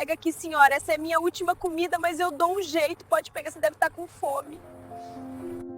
Pega aqui, senhora, essa é minha última comida, mas eu dou um jeito, pode pegar, você deve estar com fome.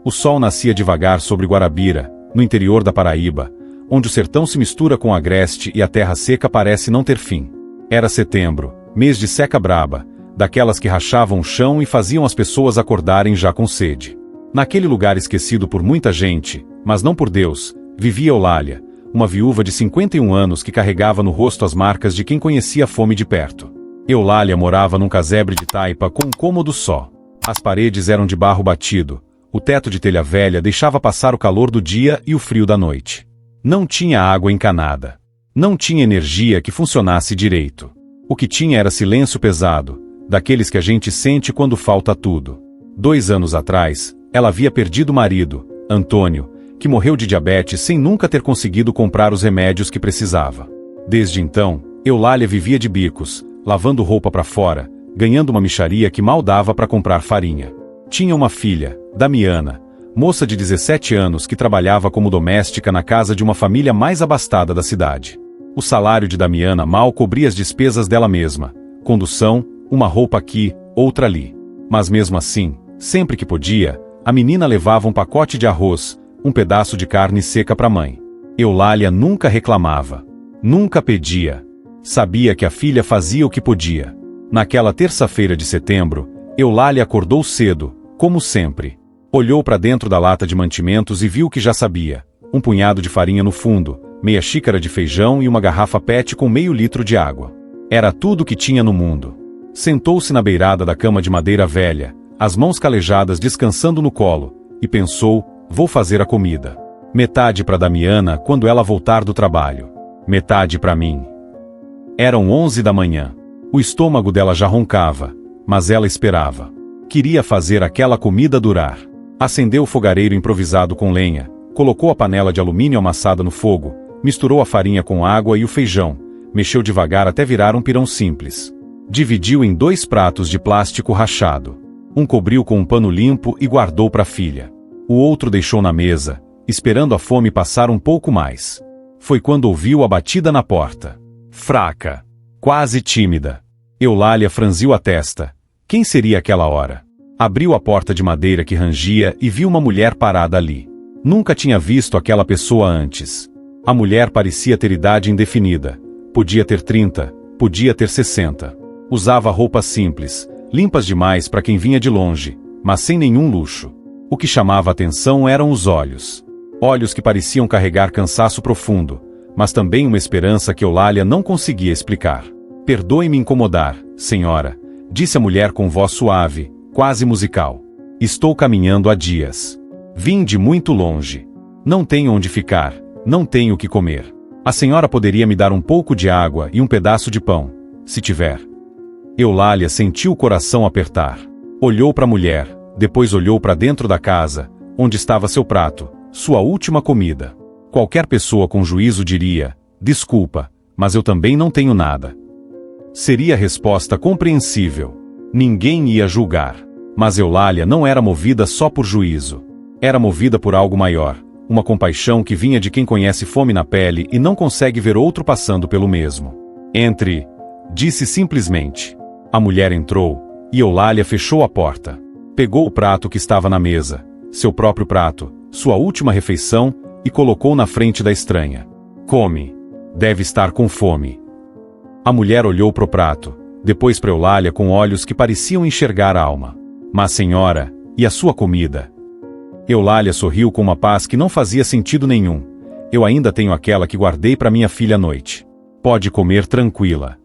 O sol nascia devagar sobre Guarabira, no interior da Paraíba, onde o sertão se mistura com o agreste e a terra seca parece não ter fim. Era setembro, mês de seca braba, daquelas que rachavam o chão e faziam as pessoas acordarem já com sede. Naquele lugar esquecido por muita gente, mas não por Deus, vivia Eulália, uma viúva de 51 anos que carregava no rosto as marcas de quem conhecia a fome de perto. Eulália morava num casebre de taipa com um cômodo só. As paredes eram de barro batido, o teto de telha velha deixava passar o calor do dia e o frio da noite. Não tinha água encanada. Não tinha energia que funcionasse direito. O que tinha era silêncio pesado, daqueles que a gente sente quando falta tudo. 2 anos atrás, ela havia perdido o marido, Antônio, que morreu de diabetes sem nunca ter conseguido comprar os remédios que precisava. Desde então, Eulália vivia de bicos, lavando roupa para fora, ganhando uma mixaria que mal dava para comprar farinha. Tinha uma filha, Damiana, moça de 17 anos que trabalhava como doméstica na casa de uma família mais abastada da cidade. O salário de Damiana mal cobria as despesas dela mesma, condução, uma roupa aqui, outra ali. Mas mesmo assim, sempre que podia, a menina levava um pacote de arroz, um pedaço de carne seca para a mãe. Eulália nunca reclamava. Nunca pedia. Sabia que a filha fazia o que podia. Naquela terça-feira de setembro, Eulália acordou cedo, como sempre. Olhou para dentro da lata de mantimentos e viu o que já sabia. Um punhado de farinha no fundo, meia xícara de feijão e uma garrafa PET com meio litro de água. Era tudo o que tinha no mundo. Sentou-se na beirada da cama de madeira velha, as mãos calejadas descansando no colo, e pensou, vou fazer a comida. Metade para Damiana quando ela voltar do trabalho. Metade para mim. Eram 11 da manhã. O estômago dela já roncava, mas ela esperava. Queria fazer aquela comida durar. Acendeu o fogareiro improvisado com lenha, colocou a panela de alumínio amassada no fogo, misturou a farinha com água e o feijão, mexeu devagar até virar um pirão simples. Dividiu em 2 pratos de plástico rachado. Um cobriu com um pano limpo e guardou para a filha. O outro deixou na mesa, esperando a fome passar um pouco mais. Foi quando ouviu a batida na porta. Fraca. Quase tímida. Eulália franziu a testa. Quem seria aquela hora? Abriu a porta de madeira que rangia e viu uma mulher parada ali. Nunca tinha visto aquela pessoa antes. A mulher parecia ter idade indefinida. Podia ter 30, podia ter 60. Usava roupas simples, limpas demais para quem vinha de longe, mas sem nenhum luxo. O que chamava a atenção eram os olhos. Olhos que pareciam carregar cansaço profundo, mas também uma esperança que Eulália não conseguia explicar. Perdoe-me incomodar, senhora, disse a mulher com voz suave, quase musical. Estou caminhando há dias. Vim de muito longe. Não tenho onde ficar, não tenho o que comer. A senhora poderia me dar um pouco de água e um pedaço de pão, se tiver. Eulália sentiu o coração apertar. Olhou para a mulher, depois olhou para dentro da casa, onde estava seu prato, sua última comida. Qualquer pessoa com juízo diria, desculpa, mas eu também não tenho nada. Seria a resposta compreensível. Ninguém ia julgar. Mas Eulália não era movida só por juízo. Era movida por algo maior, uma compaixão que vinha de quem conhece fome na pele e não consegue ver outro passando pelo mesmo. Entre, disse simplesmente. A mulher entrou, e Eulália fechou a porta. Pegou o prato que estava na mesa, seu próprio prato, sua última refeição, e colocou na frente da estranha. Come. Deve estar com fome. A mulher olhou para o prato, depois para Eulália com olhos que pareciam enxergar a alma. Mas senhora, e a sua comida? Eulália sorriu com uma paz que não fazia sentido nenhum. Eu ainda tenho aquela que guardei para minha filha à noite. Pode comer tranquila.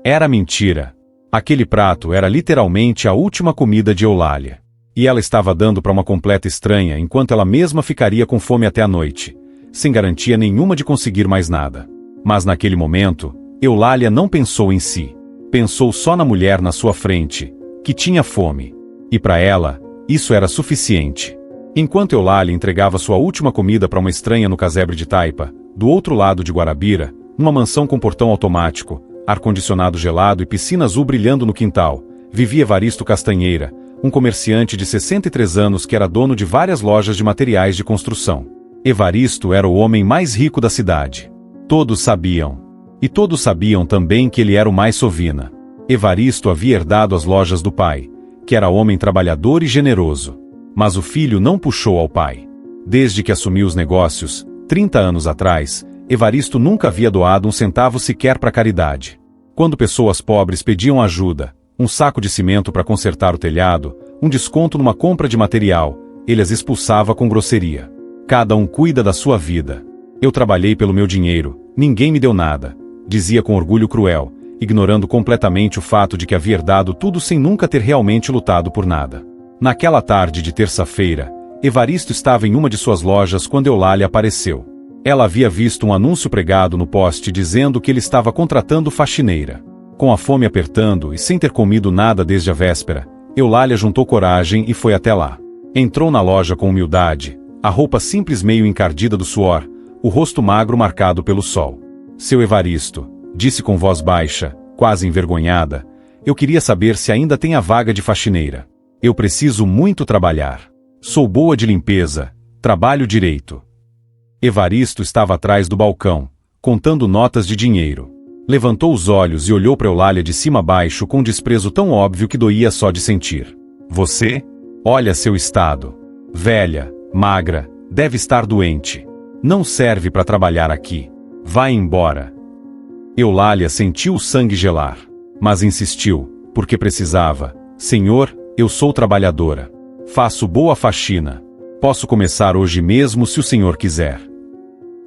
Era mentira. Aquele prato era literalmente a última comida de Eulália. E ela estava dando para uma completa estranha enquanto ela mesma ficaria com fome até a noite, sem garantia nenhuma de conseguir mais nada. Mas naquele momento, Eulália não pensou em si. Pensou só na mulher na sua frente, que tinha fome. E para ela, isso era suficiente. Enquanto Eulália entregava sua última comida para uma estranha no casebre de taipa, do outro lado de Guarabira, numa mansão com portão automático, ar-condicionado gelado e piscina azul brilhando no quintal, vivia Evaristo Castanheira, um comerciante de 63 anos que era dono de várias lojas de materiais de construção. Evaristo era o homem mais rico da cidade. Todos sabiam. E todos sabiam também que ele era o mais sovina. Evaristo havia herdado as lojas do pai, que era homem trabalhador e generoso. Mas o filho não puxou ao pai. Desde que assumiu os negócios, 30 anos atrás, Evaristo nunca havia doado um centavo sequer para caridade. Quando pessoas pobres pediam ajuda, um saco de cimento para consertar o telhado, um desconto numa compra de material, ele as expulsava com grosseria. Cada um cuida da sua vida. Eu trabalhei pelo meu dinheiro, ninguém me deu nada, dizia com orgulho cruel, ignorando completamente o fato de que havia herdado tudo sem nunca ter realmente lutado por nada. Naquela tarde de terça-feira, Evaristo estava em uma de suas lojas quando Eulália apareceu. Ela havia visto um anúncio pregado no poste dizendo que ele estava contratando faxineira. Com a fome apertando e sem ter comido nada desde a véspera, Eulália juntou coragem e foi até lá. Entrou na loja com humildade, a roupa simples meio encardida do suor, o rosto magro marcado pelo sol. Seu Evaristo, disse com voz baixa, quase envergonhada, eu queria saber se ainda tem a vaga de faxineira. Eu preciso muito trabalhar. Sou boa de limpeza, trabalho direito. Evaristo estava atrás do balcão, contando notas de dinheiro. Levantou os olhos e olhou para Eulália de cima a baixo com um desprezo tão óbvio que doía só de sentir. Você? Olha seu estado. Velha, magra, deve estar doente. Não serve para trabalhar aqui. Vai embora. Eulália sentiu o sangue gelar, mas insistiu, porque precisava. Senhor, eu sou trabalhadora. Faço boa faxina. Posso começar hoje mesmo se o senhor quiser.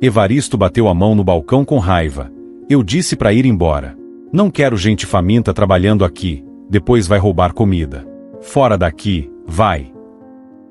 Evaristo bateu a mão no balcão com raiva. Eu disse para ir embora. Não quero gente faminta trabalhando aqui, depois vai roubar comida. Fora daqui, vai.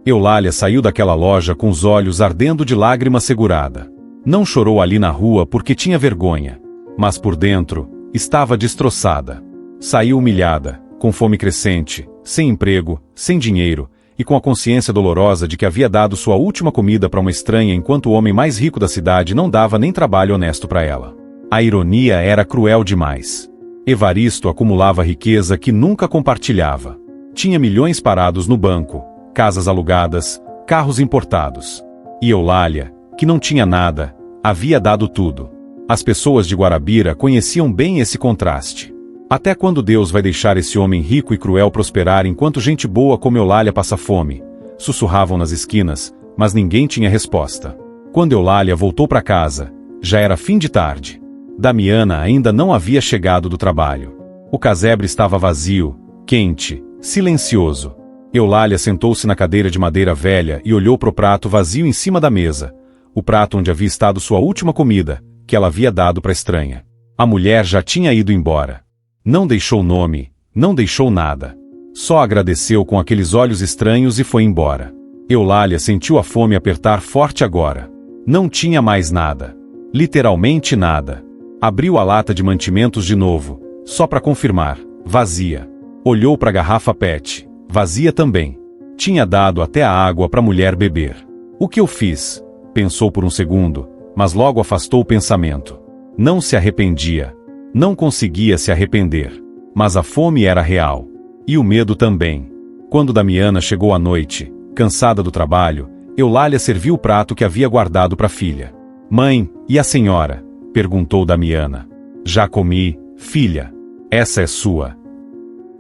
Eulália saiu daquela loja com os olhos ardendo de lágrima segurada. Não chorou ali na rua porque tinha vergonha, mas por dentro, estava destroçada. Saiu humilhada, com fome crescente, sem emprego, sem dinheiro, e com a consciência dolorosa de que havia dado sua última comida para uma estranha enquanto o homem mais rico da cidade não dava nem trabalho honesto para ela. A ironia era cruel demais. Evaristo acumulava riqueza que nunca compartilhava. Tinha milhões parados no banco, casas alugadas, carros importados. E Eulália, que não tinha nada, havia dado tudo. As pessoas de Guarabira conheciam bem esse contraste. Até quando Deus vai deixar esse homem rico e cruel prosperar enquanto gente boa como Eulália passa fome? Sussurravam nas esquinas, mas ninguém tinha resposta. Quando Eulália voltou para casa, já era fim de tarde. Damiana ainda não havia chegado do trabalho. O casebre estava vazio, quente, silencioso. Eulália sentou-se na cadeira de madeira velha e olhou para o prato vazio em cima da mesa. O prato onde havia estado sua última comida, que ela havia dado para a estranha. A mulher já tinha ido embora. Não deixou nome, não deixou nada. Só agradeceu com aqueles olhos estranhos e foi embora. Eulália sentiu a fome apertar forte agora. Não tinha mais nada. Literalmente nada. Abriu a lata de mantimentos de novo, só para confirmar, vazia. Olhou para a garrafa PET, vazia também. Tinha dado até a água para a mulher beber. O que eu fiz? Pensou por um segundo, mas logo afastou o pensamento. Não se arrependia. Não conseguia se arrepender. Mas a fome era real. E o medo também. Quando Damiana chegou à noite, cansada do trabalho, Eulália serviu o prato que havia guardado para a filha. Mãe, e a senhora? Perguntou Damiana. Já comi, filha. Essa é sua.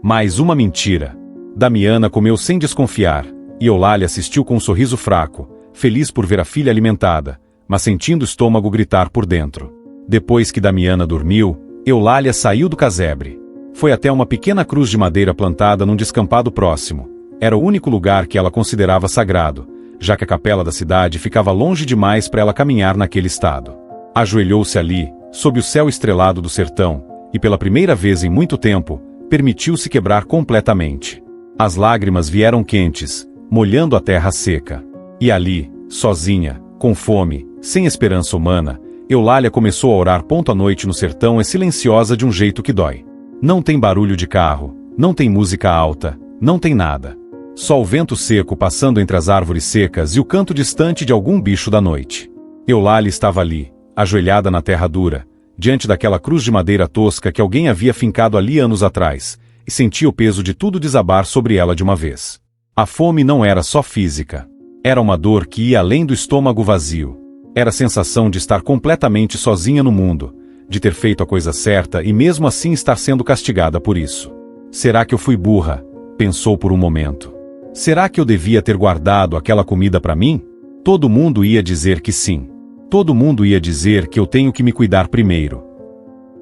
Mais uma mentira. Damiana comeu sem desconfiar, e Eulália assistiu com um sorriso fraco, feliz por ver a filha alimentada, mas sentindo o estômago gritar por dentro. Depois que Damiana dormiu, Eulália saiu do casebre. Foi até uma pequena cruz de madeira plantada num descampado próximo. Era o único lugar que ela considerava sagrado, já que a capela da cidade ficava longe demais para ela caminhar naquele estado. Ajoelhou-se ali, sob o céu estrelado do sertão, e pela primeira vez em muito tempo, permitiu-se quebrar completamente. As lágrimas vieram quentes, molhando a terra seca. E ali, sozinha, com fome, sem esperança humana, Eulália começou a orar ponto à noite no sertão. É silenciosa de um jeito que dói. Não tem barulho de carro, não tem música alta, não tem nada. Só o vento seco passando entre as árvores secas e o canto distante de algum bicho da noite. Eulália estava ali, ajoelhada na terra dura, diante daquela cruz de madeira tosca que alguém havia fincado ali anos atrás, e sentia o peso de tudo desabar sobre ela de uma vez. A fome não era só física. Era uma dor que ia além do estômago vazio. Era a sensação de estar completamente sozinha no mundo, de ter feito a coisa certa e mesmo assim estar sendo castigada por isso. Será que eu fui burra? Pensou por um momento. Será que eu devia ter guardado aquela comida para mim? Todo mundo ia dizer que sim. Todo mundo ia dizer que eu tenho que me cuidar primeiro.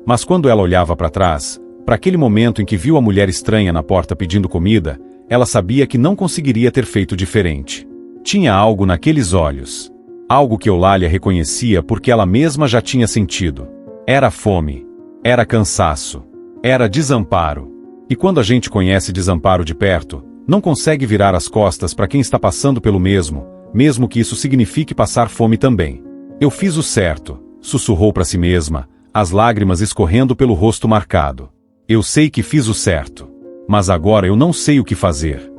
Mas quando ela olhava para trás, para aquele momento em que viu a mulher estranha na porta pedindo comida, ela sabia que não conseguiria ter feito diferente. Tinha algo naqueles olhos. Algo que Eulália reconhecia porque ela mesma já tinha sentido. Era fome. Era cansaço. Era desamparo. E quando a gente conhece desamparo de perto, não consegue virar as costas para quem está passando pelo mesmo que isso signifique passar fome também. Eu fiz o certo, sussurrou para si mesma, as lágrimas escorrendo pelo rosto marcado. Eu sei que fiz o certo. Mas agora eu não sei o que fazer.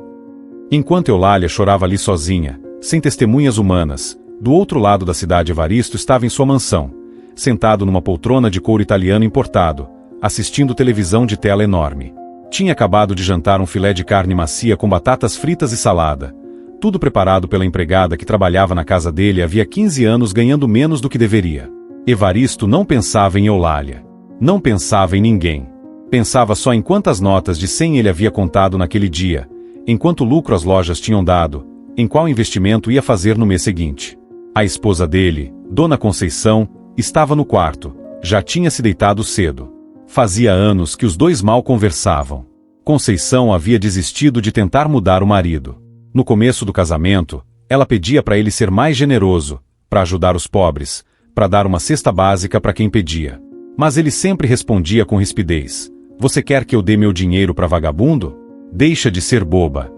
Enquanto Eulália chorava ali sozinha, sem testemunhas humanas, do outro lado da cidade Evaristo estava em sua mansão, sentado numa poltrona de couro italiano importado, assistindo televisão de tela enorme. Tinha acabado de jantar um filé de carne macia com batatas fritas e salada, tudo preparado pela empregada que trabalhava na casa dele havia 15 anos ganhando menos do que deveria. Evaristo não pensava em Eulália. Não pensava em ninguém. Pensava só em quantas notas de 100 ele havia contado naquele dia, em quanto lucro as lojas tinham dado, em qual investimento ia fazer no mês seguinte. A esposa dele, Dona Conceição, estava no quarto, já tinha se deitado cedo. Fazia anos que os dois mal conversavam. Conceição havia desistido de tentar mudar o marido. No começo do casamento, ela pedia para ele ser mais generoso, para ajudar os pobres, para dar uma cesta básica para quem pedia. Mas ele sempre respondia com rispidez: "Você quer que eu dê meu dinheiro para vagabundo? Deixa de ser boba."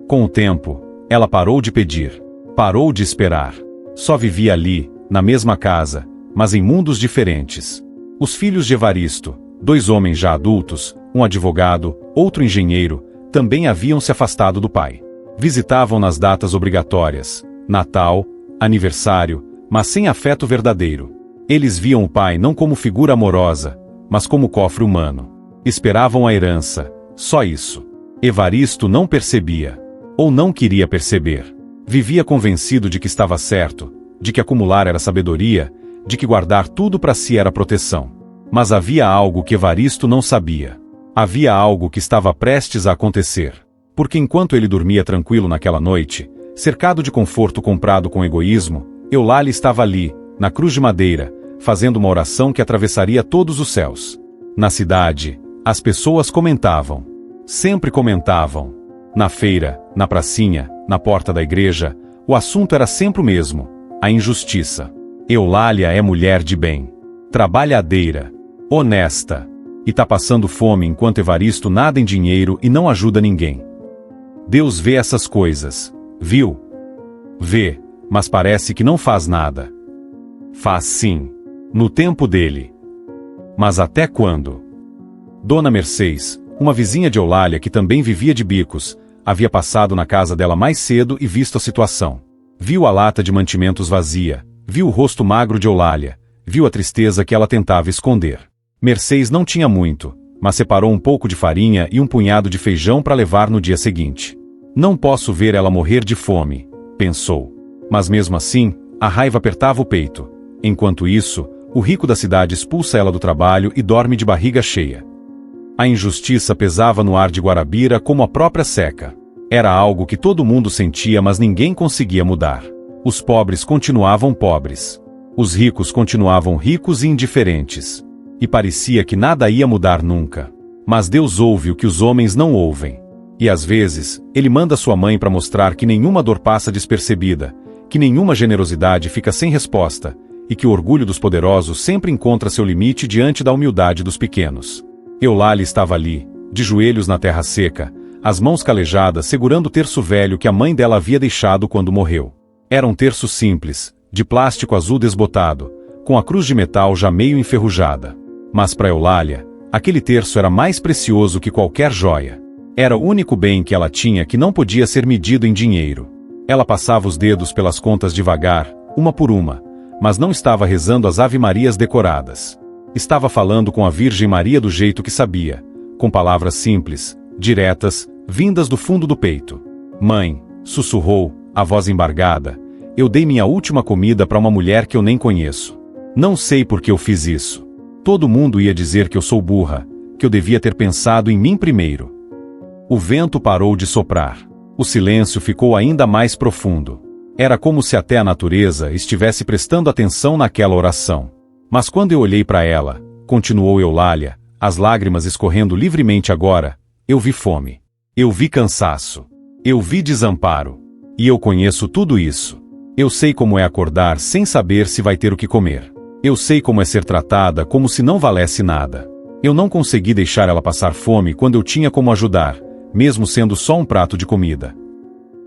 Com o tempo, ela parou de pedir. Parou de esperar. Só vivia ali, na mesma casa, mas em mundos diferentes. Os filhos de Evaristo, 2 homens já adultos, um advogado, outro engenheiro, também haviam se afastado do pai. Visitavam nas datas obrigatórias, Natal, aniversário, mas sem afeto verdadeiro. Eles viam o pai não como figura amorosa, mas como cofre humano. Esperavam a herança, só isso. Evaristo não percebia, ou não queria perceber. Vivia convencido de que estava certo, de que acumular era sabedoria, de que guardar tudo para si era proteção. Mas havia algo que Evaristo não sabia. Havia algo que estava prestes a acontecer. Porque enquanto ele dormia tranquilo naquela noite, cercado de conforto comprado com egoísmo, Eulália estava ali, na cruz de madeira, fazendo uma oração que atravessaria todos os céus. Na cidade, as pessoas comentavam. Sempre comentavam. Na feira, na pracinha, na porta da igreja, o assunto era sempre o mesmo: a injustiça. Eulália é mulher de bem, trabalhadeira, honesta, e tá passando fome enquanto Evaristo nada em dinheiro e não ajuda ninguém. Deus vê essas coisas, viu? Vê, mas parece que não faz nada. Faz sim, no tempo dele. Mas até quando? Dona Mercedes, uma vizinha de Eulália que também vivia de bicos, havia passado na casa dela mais cedo e visto a situação. Viu a lata de mantimentos vazia, viu o rosto magro de Eulália, viu a tristeza que ela tentava esconder. Mercedes não tinha muito, mas separou um pouco de farinha e um punhado de feijão para levar no dia seguinte. Não posso ver ela morrer de fome, pensou. Mas mesmo assim, a raiva apertava o peito. Enquanto isso, o rico da cidade expulsa ela do trabalho e dorme de barriga cheia. A injustiça pesava no ar de Guarabira como a própria seca. Era algo que todo mundo sentia, mas ninguém conseguia mudar. Os pobres continuavam pobres. Os ricos continuavam ricos e indiferentes. E parecia que nada ia mudar nunca. Mas Deus ouve o que os homens não ouvem. E às vezes, Ele manda sua mãe para mostrar que nenhuma dor passa despercebida, que nenhuma generosidade fica sem resposta, e que o orgulho dos poderosos sempre encontra seu limite diante da humildade dos pequenos. Eulália estava ali, de joelhos na terra seca, as mãos calejadas segurando o terço velho que a mãe dela havia deixado quando morreu. Era um terço simples, de plástico azul desbotado, com a cruz de metal já meio enferrujada. Mas para Eulália, aquele terço era mais precioso que qualquer joia. Era o único bem que ela tinha que não podia ser medido em dinheiro. Ela passava os dedos pelas contas devagar, uma por uma, mas não estava rezando as Ave-Marias decoradas. Estava falando com a Virgem Maria do jeito que sabia, com palavras simples, diretas, vindas do fundo do peito. "Mãe", sussurrou, a voz embargada, "eu dei minha última comida para uma mulher que eu nem conheço. Não sei por que eu fiz isso. Todo mundo ia dizer que eu sou burra, que eu devia ter pensado em mim primeiro. O vento parou de soprar. O silêncio ficou ainda mais profundo. Era como se até a natureza estivesse prestando atenção naquela oração. Mas quando eu olhei para ela, continuou Eulália, as lágrimas escorrendo livremente agora, eu vi fome. Eu vi cansaço. Eu vi desamparo. E eu conheço tudo isso. Eu sei como é acordar sem saber se vai ter o que comer. Eu sei como é ser tratada como se não valesse nada. Eu não consegui deixar ela passar fome quando eu tinha como ajudar, mesmo sendo só um prato de comida.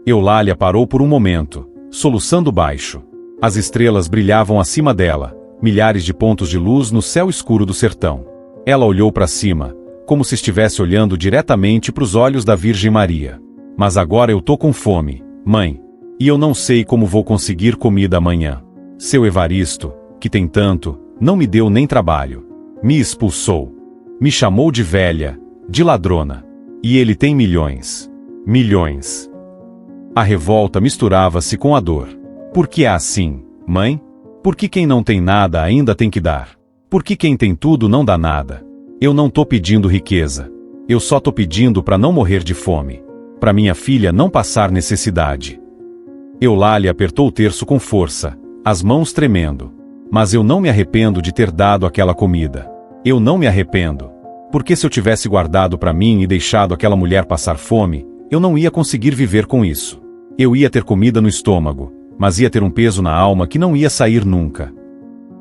Eulália parou por um momento, soluçando baixo. As estrelas brilhavam acima dela, milhares de pontos de luz no céu escuro do sertão. Ela olhou para cima, como se estivesse olhando diretamente para os olhos da Virgem Maria. Mas agora eu tô com fome, mãe. E eu não sei como vou conseguir comida amanhã. Seu Evaristo, que tem tanto, não me deu nem trabalho. Me expulsou. Me chamou de velha, de ladrona. E ele tem milhões. Milhões. A revolta misturava-se com a dor. Por que é assim, mãe? Por que quem não tem nada ainda tem que dar? Por que quem tem tudo não dá nada? Eu não tô pedindo riqueza. Eu só tô pedindo para não morrer de fome. Para minha filha não passar necessidade. Eulália apertou o terço com força, as mãos tremendo. Mas eu não me arrependo de ter dado aquela comida. Eu não me arrependo. Porque se eu tivesse guardado para mim e deixado aquela mulher passar fome, eu não ia conseguir viver com isso. Eu ia ter comida no estômago, mas ia ter um peso na alma que não ia sair nunca.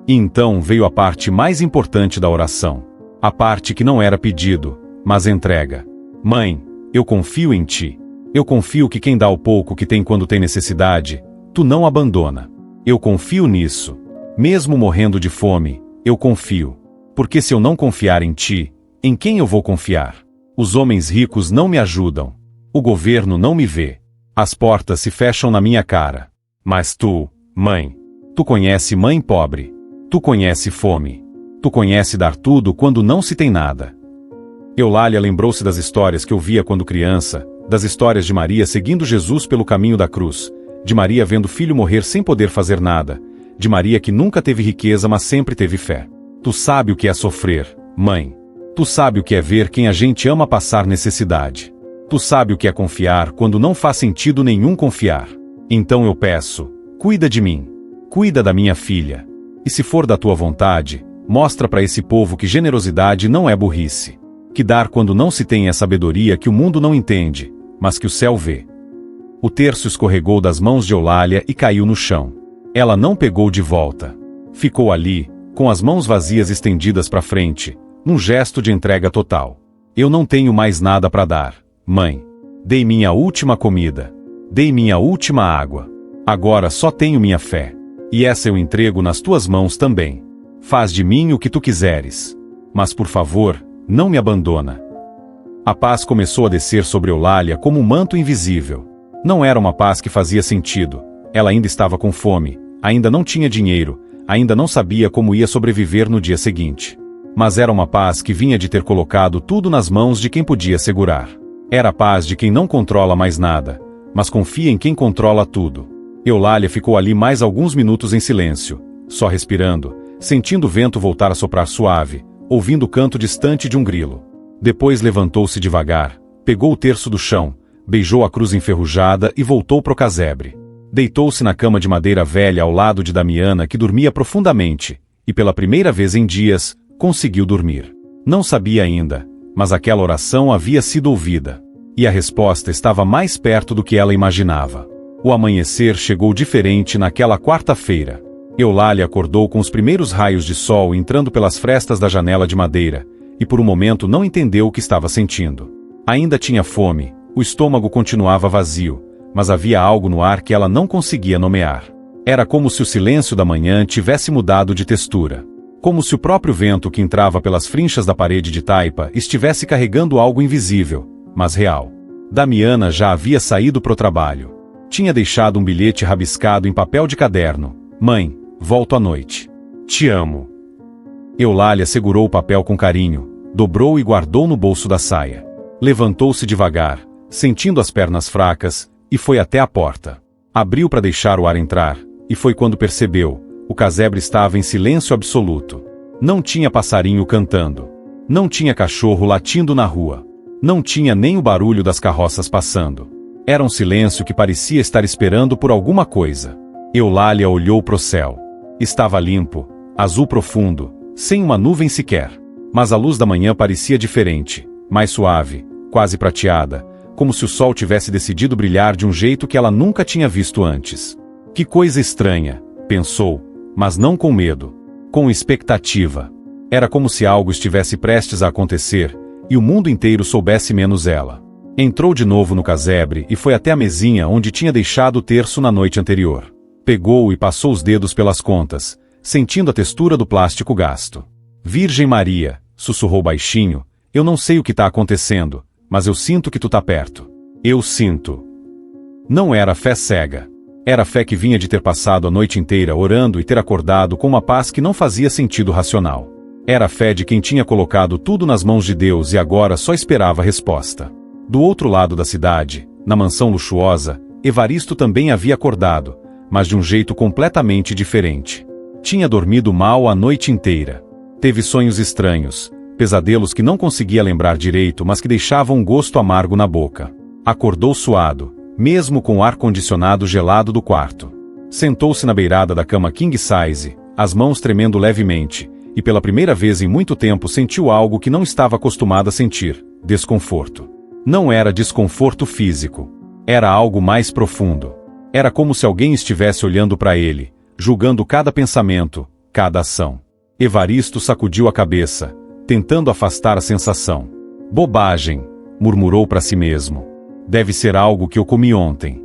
E então veio a parte mais importante da oração. A parte que não era pedido, mas entrega. Mãe, eu confio em ti. Eu confio que quem dá o pouco que tem quando tem necessidade, tu não abandona. Eu confio nisso. Mesmo morrendo de fome, eu confio. Porque se eu não confiar em ti, em quem eu vou confiar? Os homens ricos não me ajudam. O governo não me vê. As portas se fecham na minha cara. Mas tu, mãe, tu conhece mãe pobre. Tu conhece fome. Tu conhece dar tudo quando não se tem nada. Eulália lembrou-se das histórias que ouvia quando criança, das histórias de Maria seguindo Jesus pelo caminho da cruz, de Maria vendo o filho morrer sem poder fazer nada, de Maria que nunca teve riqueza mas sempre teve fé. Tu sabe o que é sofrer, mãe. Tu sabe o que é ver quem a gente ama passar necessidade. Tu sabe o que é confiar quando não faz sentido nenhum confiar. Então eu peço, cuida de mim. Cuida da minha filha. E se for da tua vontade, mostra para esse povo que generosidade não é burrice. Que dar quando não se tem é sabedoria que o mundo não entende, mas que o céu vê. O terço escorregou das mãos de Eulália e caiu no chão. Ela não pegou de volta. Ficou ali, com as mãos vazias estendidas para frente, num gesto de entrega total. Eu não tenho mais nada para dar, mãe. Dei minha última comida. Dei minha última água. Agora só tenho minha fé. E essa eu entrego nas tuas mãos também. Faz de mim o que tu quiseres. Mas por favor, não me abandona. A paz começou a descer sobre Eulália como um manto invisível. Não era uma paz que fazia sentido. Ela ainda estava com fome, ainda não tinha dinheiro, ainda não sabia como ia sobreviver no dia seguinte. Mas era uma paz que vinha de ter colocado tudo nas mãos de quem podia segurar. Era a paz de quem não controla mais nada, mas confia em quem controla tudo. Eulália ficou ali mais alguns minutos em silêncio, só respirando, sentindo o vento voltar a soprar suave, ouvindo o canto distante de um grilo. Depois levantou-se devagar, pegou o terço do chão, beijou a cruz enferrujada e voltou pro casebre. Deitou-se na cama de madeira velha ao lado de Damiana, que dormia profundamente, e pela primeira vez em dias, conseguiu dormir. Não sabia ainda, mas aquela oração havia sido ouvida. E a resposta estava mais perto do que ela imaginava. O amanhecer chegou diferente naquela quarta-feira. Eulália acordou com os primeiros raios de sol entrando pelas frestas da janela de madeira, e por um momento não entendeu o que estava sentindo. Ainda tinha fome, o estômago continuava vazio, mas havia algo no ar que ela não conseguia nomear. Era como se o silêncio da manhã tivesse mudado de textura. Como se o próprio vento que entrava pelas frinchas da parede de taipa estivesse carregando algo invisível, mas real. Damiana já havia saído pro trabalho. Tinha deixado um bilhete rabiscado em papel de caderno. Mãe, volto à noite. Te amo. Eulália segurou o papel com carinho, dobrou e guardou no bolso da saia. Levantou-se devagar, sentindo as pernas fracas, e foi até a porta. Abriu para deixar o ar entrar, e foi quando percebeu, o casebre estava em silêncio absoluto. Não tinha passarinho cantando. Não tinha cachorro latindo na rua. Não tinha nem o barulho das carroças passando. Era um silêncio que parecia estar esperando por alguma coisa. Eulália olhou pro céu. Estava limpo, azul profundo, sem uma nuvem sequer. Mas a luz da manhã parecia diferente, mais suave, quase prateada, como se o sol tivesse decidido brilhar de um jeito que ela nunca tinha visto antes. Que coisa estranha, pensou, mas não com medo, com expectativa. Era como se algo estivesse prestes a acontecer, e o mundo inteiro soubesse menos ela. Entrou de novo no casebre e foi até a mesinha onde tinha deixado o terço na noite anterior. Pegou-o e passou os dedos pelas contas, sentindo a textura do plástico gasto. Virgem Maria, sussurrou baixinho, eu não sei o que está acontecendo, mas eu sinto que tu tá perto. Eu sinto. Não era fé cega. Era fé que vinha de ter passado a noite inteira orando e ter acordado com uma paz que não fazia sentido racional. Era a fé de quem tinha colocado tudo nas mãos de Deus e agora só esperava a resposta. Do outro lado da cidade, na mansão luxuosa, Evaristo também havia acordado, mas de um jeito completamente diferente. Tinha dormido mal a noite inteira. Teve sonhos estranhos, pesadelos que não conseguia lembrar direito, mas que deixavam um gosto amargo na boca. Acordou suado, mesmo com o ar-condicionado gelado do quarto. Sentou-se na beirada da cama king size, as mãos tremendo levemente, e pela primeira vez em muito tempo sentiu algo que não estava acostumado a sentir: desconforto. Não era desconforto físico. Era algo mais profundo. Era como se alguém estivesse olhando para ele, julgando cada pensamento, cada ação. Evaristo sacudiu a cabeça, tentando afastar a sensação. Bobagem, murmurou para si mesmo. Deve ser algo que eu comi ontem.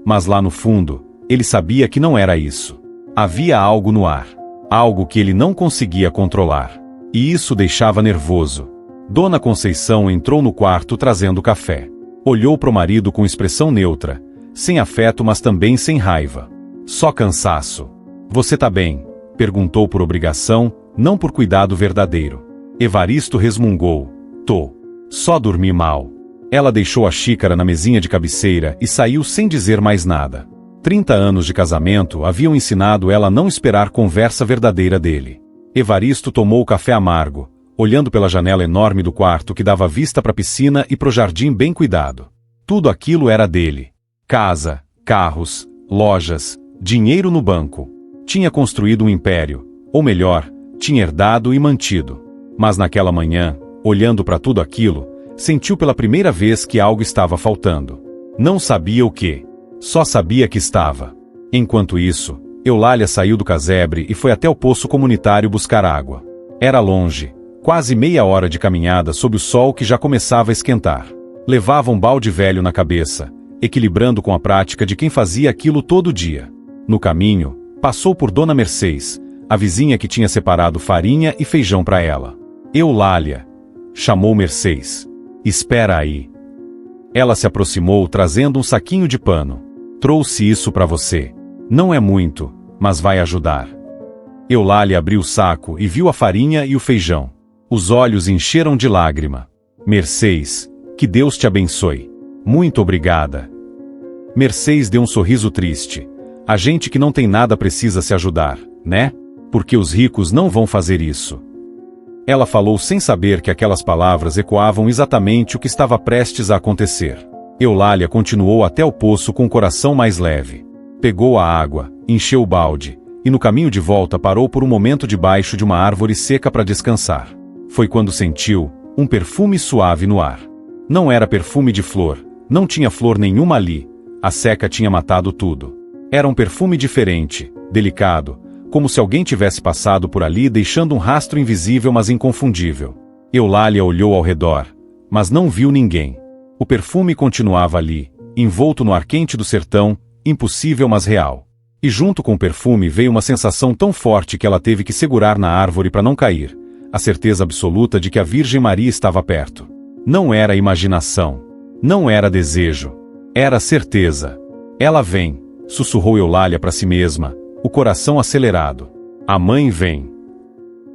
Mas lá no fundo, ele sabia que não era isso. Havia algo no ar. Algo que ele não conseguia controlar. E isso o deixava nervoso. Dona Conceição entrou no quarto trazendo café. Olhou para o marido com expressão neutra, sem afeto mas também sem raiva. Só cansaço. Você tá bem? Perguntou por obrigação, não por cuidado verdadeiro. Evaristo resmungou. Tô. Só dormi mal. Ela deixou a xícara na mesinha de cabeceira e saiu sem dizer mais nada. 30 anos de casamento haviam ensinado ela a não esperar conversa verdadeira dele. Evaristo tomou o café amargo, olhando pela janela enorme do quarto que dava vista para a piscina e para o jardim bem cuidado. Tudo aquilo era dele. Casa, carros, lojas, dinheiro no banco. Tinha construído um império, ou melhor, tinha herdado e mantido. Mas naquela manhã, olhando para tudo aquilo, sentiu pela primeira vez que algo estava faltando. Não sabia o que. Só sabia que estava. Enquanto isso, Eulália saiu do casebre e foi até o poço comunitário buscar água. Era longe, quase meia hora de caminhada sob o sol que já começava a esquentar. Levava um balde velho na cabeça, equilibrando com a prática de quem fazia aquilo todo dia. No caminho, passou por Dona Mercês, a vizinha que tinha separado farinha e feijão para ela. Eulália, chamou Mercês. Espera aí. Ela se aproximou trazendo um saquinho de pano. Trouxe isso para você. Não é muito, mas vai ajudar. Eulália abriu o saco e viu a farinha e o feijão. Os olhos encheram de lágrima. Mercês, que Deus te abençoe. Muito obrigada. Mercês deu um sorriso triste. A gente que não tem nada precisa se ajudar, né? Porque os ricos não vão fazer isso. Ela falou sem saber que aquelas palavras ecoavam exatamente o que estava prestes a acontecer. Eulália continuou até o poço com o coração mais leve. Pegou a água, encheu o balde, e no caminho de volta parou por um momento debaixo de uma árvore seca para descansar. Foi quando sentiu um perfume suave no ar. Não era perfume de flor, não tinha flor nenhuma ali, a seca tinha matado tudo. Era um perfume diferente, delicado, como se alguém tivesse passado por ali deixando um rastro invisível mas inconfundível. Eulália olhou ao redor, mas não viu ninguém. O perfume continuava ali, envolto no ar quente do sertão, impossível mas real. E junto com o perfume veio uma sensação tão forte que ela teve que segurar na árvore para não cair, a certeza absoluta de que a Virgem Maria estava perto. Não era imaginação. Não era desejo. Era certeza. Ela vem, sussurrou Eulália para si mesma, o coração acelerado. A mãe vem.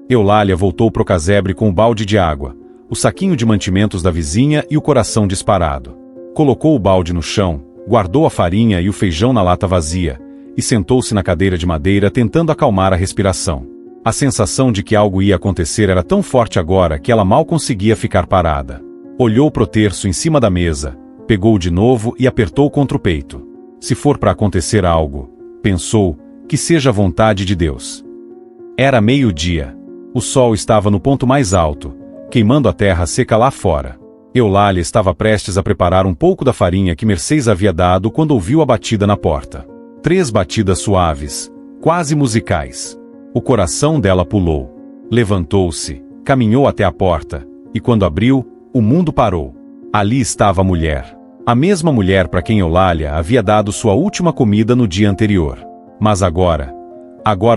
Eulália voltou pro casebre com o balde de água, o saquinho de mantimentos da vizinha e o coração disparado. Colocou o balde no chão, guardou a farinha e o feijão na lata vazia, e sentou-se na cadeira de madeira tentando acalmar a respiração. A sensação de que algo ia acontecer era tão forte agora que ela mal conseguia ficar parada. Olhou pro terço em cima da mesa, pegou de novo e apertou contra o peito. Se for para acontecer algo, pensou, que seja a vontade de Deus. Era meio-dia. O sol estava no ponto mais alto, queimando a terra seca lá fora. Eulália estava prestes a preparar um pouco da farinha que Mercedes havia dado quando ouviu a batida na porta. 3 batidas suaves, quase musicais. O coração dela pulou. Levantou-se, caminhou até a porta, e quando abriu, o mundo parou. Ali estava a mulher. A mesma mulher para quem Eulália havia dado sua última comida no dia anterior. Mas agora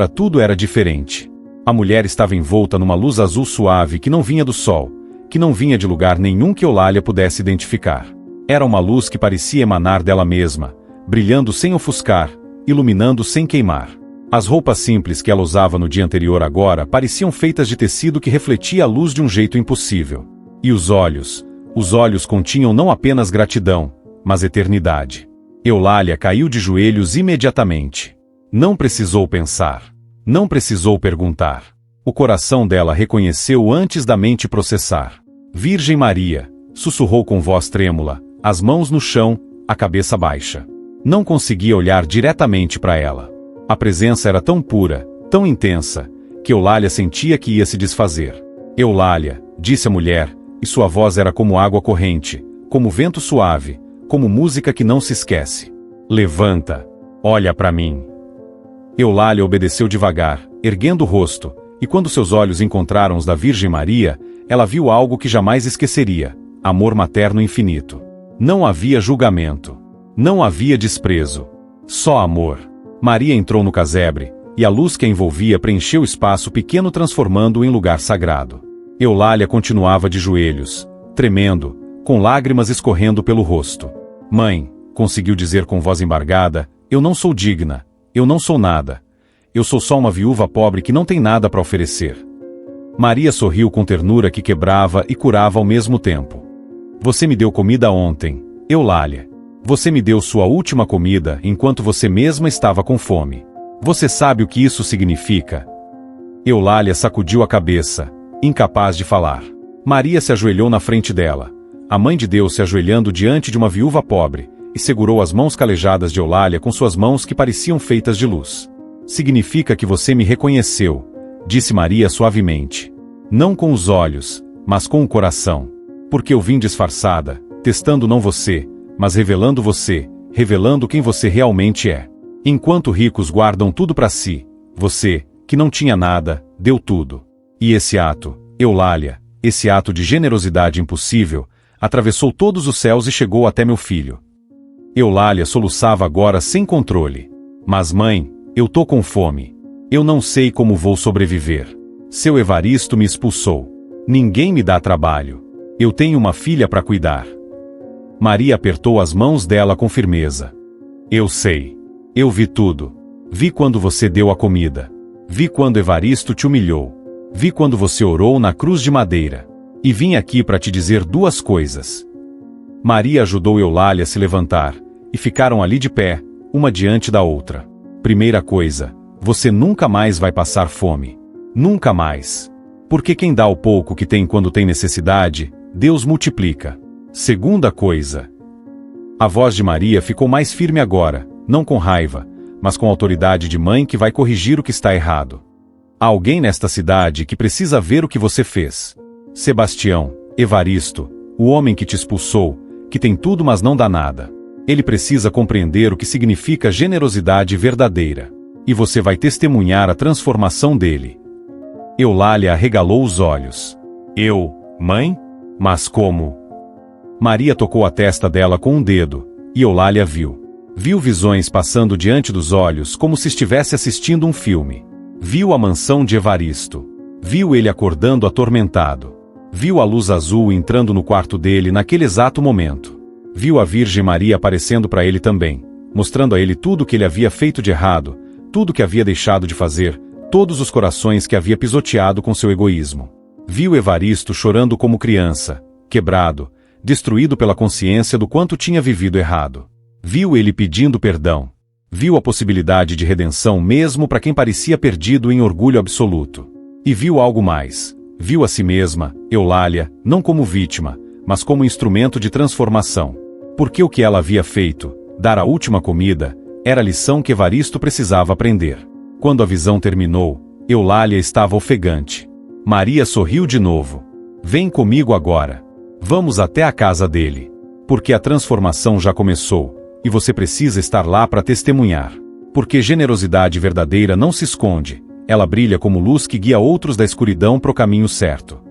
tudo era diferente. A mulher estava envolta numa luz azul suave que não vinha do sol, que não vinha de lugar nenhum que Eulália pudesse identificar. Era uma luz que parecia emanar dela mesma, brilhando sem ofuscar, iluminando sem queimar. As roupas simples que ela usava no dia anterior agora pareciam feitas de tecido que refletia a luz de um jeito impossível. E os olhos continham não apenas gratidão, mas eternidade. Eulália caiu de joelhos imediatamente. Não precisou pensar. Não precisou perguntar. O coração dela reconheceu antes da mente processar. Virgem Maria, sussurrou com voz trêmula, as mãos no chão, a cabeça baixa. Não conseguia olhar diretamente para ela. A presença era tão pura, tão intensa, que Eulália sentia que ia se desfazer. Eulália, disse a mulher, e sua voz era como água corrente, como vento suave, como música que não se esquece. Levanta, olha para mim. Eulália obedeceu devagar, erguendo o rosto, e quando seus olhos encontraram os da Virgem Maria, ela viu algo que jamais esqueceria: amor materno infinito. Não havia julgamento. Não havia desprezo. Só amor. Maria entrou no casebre, e a luz que a envolvia preencheu o espaço pequeno, transformando-o em lugar sagrado. Eulália continuava de joelhos, tremendo, com lágrimas escorrendo pelo rosto. Mãe, conseguiu dizer com voz embargada, eu não sou digna. Eu não sou nada. Eu sou só uma viúva pobre que não tem nada para oferecer. Maria sorriu com ternura que quebrava e curava ao mesmo tempo. Você me deu comida ontem, Eulália. Você me deu sua última comida enquanto você mesma estava com fome. Você sabe o que isso significa? Eulália sacudiu a cabeça, incapaz de falar. Maria se ajoelhou na frente dela. A Mãe de Deus se ajoelhando diante de uma viúva pobre, e segurou as mãos calejadas de Eulália com suas mãos que pareciam feitas de luz. Significa que você me reconheceu, disse Maria suavemente. Não com os olhos, mas com o coração. Porque eu vim disfarçada, testando não você, mas revelando você, revelando quem você realmente é. Enquanto ricos guardam tudo para si, você, que não tinha nada, deu tudo. E esse ato, Eulália, esse ato de generosidade impossível, atravessou todos os céus e chegou até meu filho. Eulália soluçava agora sem controle. Mas mãe, eu tô com fome. Eu não sei como vou sobreviver. Seu Evaristo me expulsou. Ninguém me dá trabalho. Eu tenho uma filha para cuidar. Maria apertou as mãos dela com firmeza. Eu sei. Eu vi tudo. Vi quando você deu a comida. Vi quando Evaristo te humilhou. Vi quando você orou na cruz de madeira. E vim aqui para te dizer 2 coisas. Maria ajudou Eulália a se levantar, e ficaram ali de pé, uma diante da outra. Primeira coisa, você nunca mais vai passar fome. Nunca mais. Porque quem dá o pouco que tem quando tem necessidade, Deus multiplica. Segunda coisa. A voz de Maria ficou mais firme agora, não com raiva, mas com autoridade de mãe que vai corrigir o que está errado. Há alguém nesta cidade que precisa ver o que você fez. Sebastião, Evaristo, o homem que te expulsou, que tem tudo mas não dá nada. Ele precisa compreender o que significa generosidade verdadeira. E você vai testemunhar a transformação dele. Eulália arregalou os olhos. Eu, mãe? Mas como? Maria tocou a testa dela com um dedo, e Eulália viu. Viu visões passando diante dos olhos como se estivesse assistindo um filme. Viu a mansão de Evaristo. Viu ele acordando atormentado. Viu a luz azul entrando no quarto dele naquele exato momento. Viu a Virgem Maria aparecendo para ele também, mostrando a ele tudo o que ele havia feito de errado, tudo o que havia deixado de fazer, todos os corações que havia pisoteado com seu egoísmo. Viu Evaristo chorando como criança, quebrado, destruído pela consciência do quanto tinha vivido errado. Viu ele pedindo perdão. Viu a possibilidade de redenção mesmo para quem parecia perdido em orgulho absoluto. E viu algo mais. Viu a si mesma, Eulália, não como vítima, mas como instrumento de transformação. Porque o que ela havia feito, dar a última comida, era a lição que Evaristo precisava aprender. Quando a visão terminou, Eulália estava ofegante. Maria sorriu de novo. Vem comigo agora. Vamos até a casa dele. Porque a transformação já começou, e você precisa estar lá para testemunhar. Porque generosidade verdadeira não se esconde, ela brilha como luz que guia outros da escuridão para o caminho certo.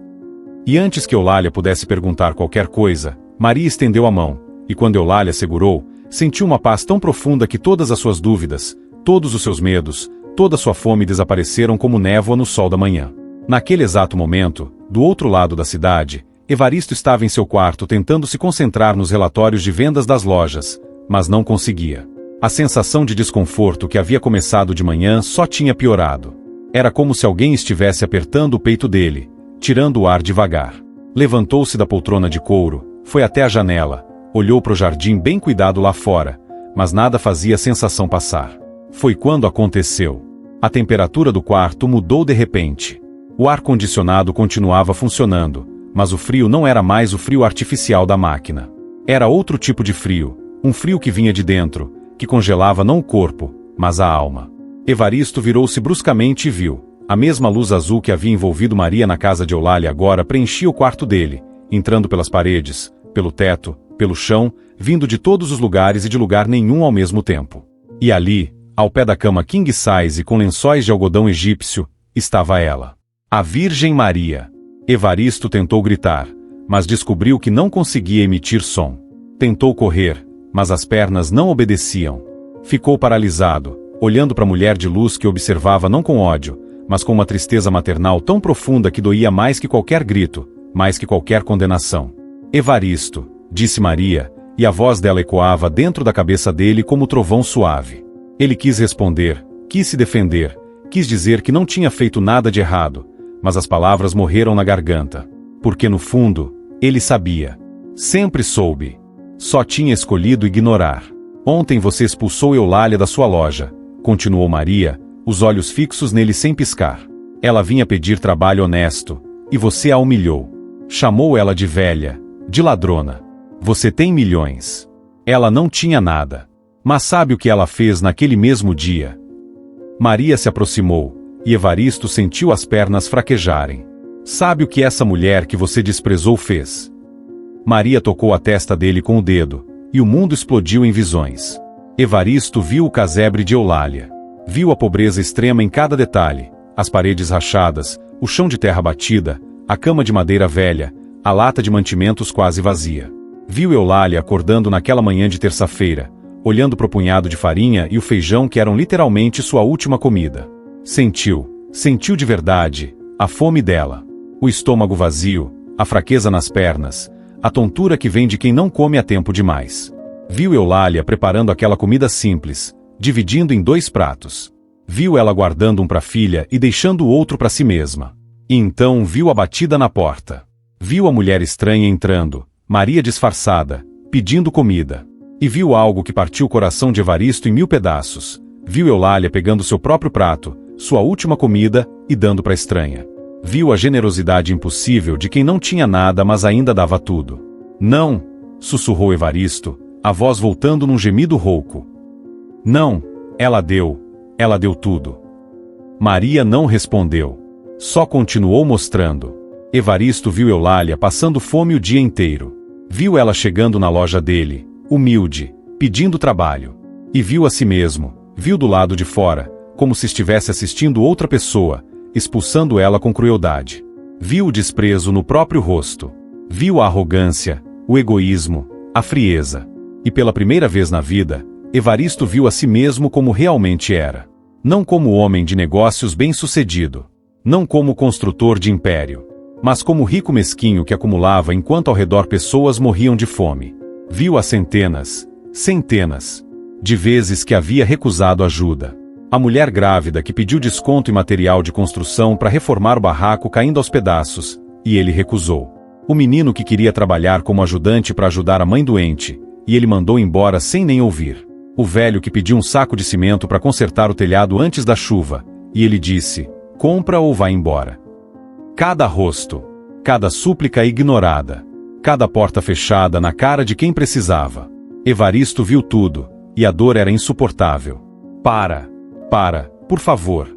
E antes que Eulália pudesse perguntar qualquer coisa, Maria estendeu a mão, e quando Eulália segurou, sentiu uma paz tão profunda que todas as suas dúvidas, todos os seus medos, toda a sua fome desapareceram como névoa no sol da manhã. Naquele exato momento, do outro lado da cidade, Evaristo estava em seu quarto tentando se concentrar nos relatórios de vendas das lojas, mas não conseguia. A sensação de desconforto que havia começado de manhã só tinha piorado. Era como se alguém estivesse apertando o peito dele, tirando o ar devagar. Levantou-se da poltrona de couro, foi até a janela, olhou para o jardim bem cuidado lá fora, mas nada fazia a sensação passar. Foi quando aconteceu. A temperatura do quarto mudou de repente. O ar-condicionado continuava funcionando, mas o frio não era mais o frio artificial da máquina. Era outro tipo de frio, um frio que vinha de dentro, que congelava não o corpo, mas a alma. Evaristo virou-se bruscamente e viu. A mesma luz azul que havia envolvido Maria na casa de Eulália agora preenchia o quarto dele, entrando pelas paredes, pelo teto, pelo chão, vindo de todos os lugares e de lugar nenhum ao mesmo tempo. E ali, ao pé da cama king size com lençóis de algodão egípcio, estava ela. A Virgem Maria. Evaristo tentou gritar, mas descobriu que não conseguia emitir som. Tentou correr, mas as pernas não obedeciam. Ficou paralisado, olhando para a mulher de luz que observava não com ódio, mas com uma tristeza maternal tão profunda que doía mais que qualquer grito, mais que qualquer condenação. Evaristo, disse Maria, e a voz dela ecoava dentro da cabeça dele como trovão suave. Ele quis responder, quis se defender, quis dizer que não tinha feito nada de errado, mas as palavras morreram na garganta. Porque no fundo, ele sabia. Sempre soube. Só tinha escolhido ignorar. Ontem você expulsou Eulália da sua loja, continuou Maria, os olhos fixos nele sem piscar. Ela vinha pedir trabalho honesto, e você a humilhou. Chamou ela de velha, de ladrona. Você tem milhões. Ela não tinha nada. Mas sabe o que ela fez naquele mesmo dia? Maria se aproximou, e Evaristo sentiu as pernas fraquejarem. Sabe o que essa mulher que você desprezou fez? Maria tocou a testa dele com o dedo, e o mundo explodiu em visões. Evaristo viu o casebre de Eulália. Viu a pobreza extrema em cada detalhe, as paredes rachadas, o chão de terra batida, a cama de madeira velha, a lata de mantimentos quase vazia. Viu Eulália acordando naquela manhã de terça-feira, olhando para o punhado de farinha e o feijão que eram literalmente sua última comida. Sentiu de verdade, a fome dela. O estômago vazio, a fraqueza nas pernas, a tontura que vem de quem não come a tempo demais. Viu Eulália preparando aquela comida simples, dividindo em 2 pratos. Viu ela guardando um para a filha e deixando o outro para si mesma. E então viu a batida na porta. Viu a mulher estranha entrando, Maria disfarçada, pedindo comida. E viu algo que partiu o coração de Evaristo em 1000 pedaços. Viu Eulália pegando seu próprio prato, sua última comida, e dando para a estranha. Viu a generosidade impossível de quem não tinha nada mas ainda dava tudo. Não, sussurrou Evaristo, a voz voltando num gemido rouco. Não, ela deu tudo. Maria não respondeu. Só continuou mostrando. Evaristo viu Eulália passando fome o dia inteiro. Viu ela chegando na loja dele, humilde, pedindo trabalho. E viu a si mesmo, viu do lado de fora, como se estivesse assistindo outra pessoa, expulsando ela com crueldade. Viu o desprezo no próprio rosto. Viu a arrogância, o egoísmo, a frieza. E pela primeira vez na vida, Evaristo viu a si mesmo como realmente era. Não como homem de negócios bem-sucedido. Não como construtor de império. Mas como rico mesquinho que acumulava enquanto ao redor pessoas morriam de fome. Viu as centenas de vezes que havia recusado ajuda. A mulher grávida que pediu desconto em material de construção para reformar o barraco caindo aos pedaços, e ele recusou. O menino que queria trabalhar como ajudante para ajudar a mãe doente, e ele mandou embora sem nem ouvir. O velho que pediu um saco de cimento para consertar o telhado antes da chuva, e ele disse: compra ou vai embora. Cada rosto, cada súplica ignorada, cada porta fechada na cara de quem precisava. Evaristo viu tudo, e a dor era insuportável. Para, por favor,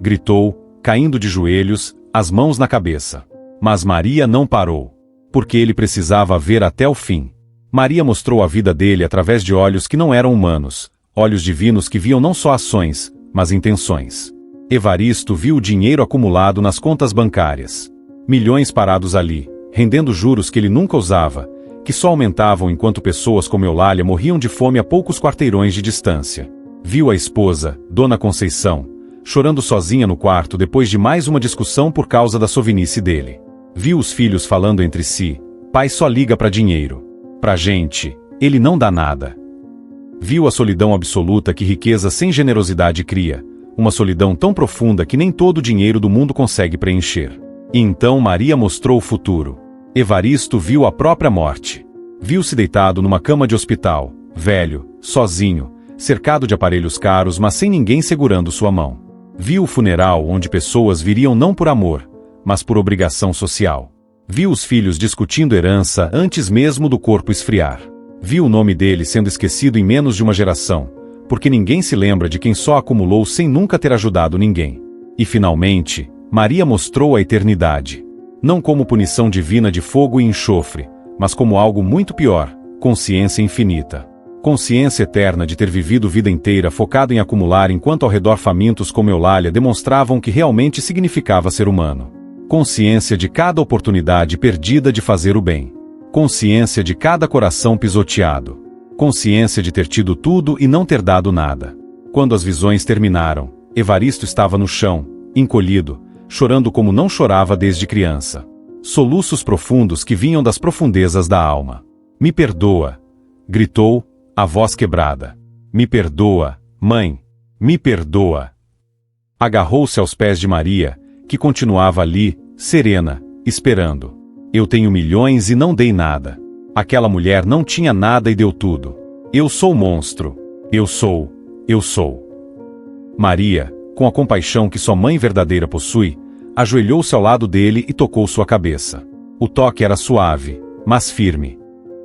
gritou, caindo de joelhos, as mãos na cabeça. Mas Maria não parou, porque ele precisava ver até o fim. Maria mostrou a vida dele através de olhos que não eram humanos, olhos divinos que viam não só ações, mas intenções. Evaristo viu o dinheiro acumulado nas contas bancárias. Milhões parados ali, rendendo juros que ele nunca usava, que só aumentavam enquanto pessoas como Eulália morriam de fome a poucos quarteirões de distância. Viu a esposa, Dona Conceição, chorando sozinha no quarto depois de mais uma discussão por causa da sovinice dele. Viu os filhos falando entre si: pai só liga pra dinheiro. Pra gente, ele não dá nada. Viu a solidão absoluta que riqueza sem generosidade cria, uma solidão tão profunda que nem todo o dinheiro do mundo consegue preencher. E então Maria mostrou o futuro. Evaristo viu a própria morte. Viu-se deitado numa cama de hospital, velho, sozinho, cercado de aparelhos caros, mas sem ninguém segurando sua mão. Viu o funeral onde pessoas viriam não por amor, mas por obrigação social. Viu os filhos discutindo herança antes mesmo do corpo esfriar. Viu o nome dele sendo esquecido em menos de uma geração, porque ninguém se lembra de quem só acumulou sem nunca ter ajudado ninguém. E finalmente, Maria mostrou a eternidade. Não como punição divina de fogo e enxofre, mas como algo muito pior, consciência infinita. Consciência eterna de ter vivido vida inteira focado em acumular enquanto ao redor famintos como Eulália demonstravam que realmente significava ser humano. Consciência de cada oportunidade perdida de fazer o bem. Consciência de cada coração pisoteado. Consciência de ter tido tudo e não ter dado nada. Quando as visões terminaram, Evaristo estava no chão, encolhido, chorando como não chorava desde criança. Soluços profundos que vinham das profundezas da alma. Me perdoa, gritou, a voz quebrada. Me perdoa, mãe, me perdoa. Agarrou-se aos pés de Maria, que continuava ali, serena, esperando. Eu tenho milhões e não dei nada. Aquela mulher não tinha nada e deu tudo. Eu sou monstro. Eu sou. Maria, com a compaixão que só mãe verdadeira possui, ajoelhou-se ao lado dele e tocou sua cabeça. O toque era suave, mas firme.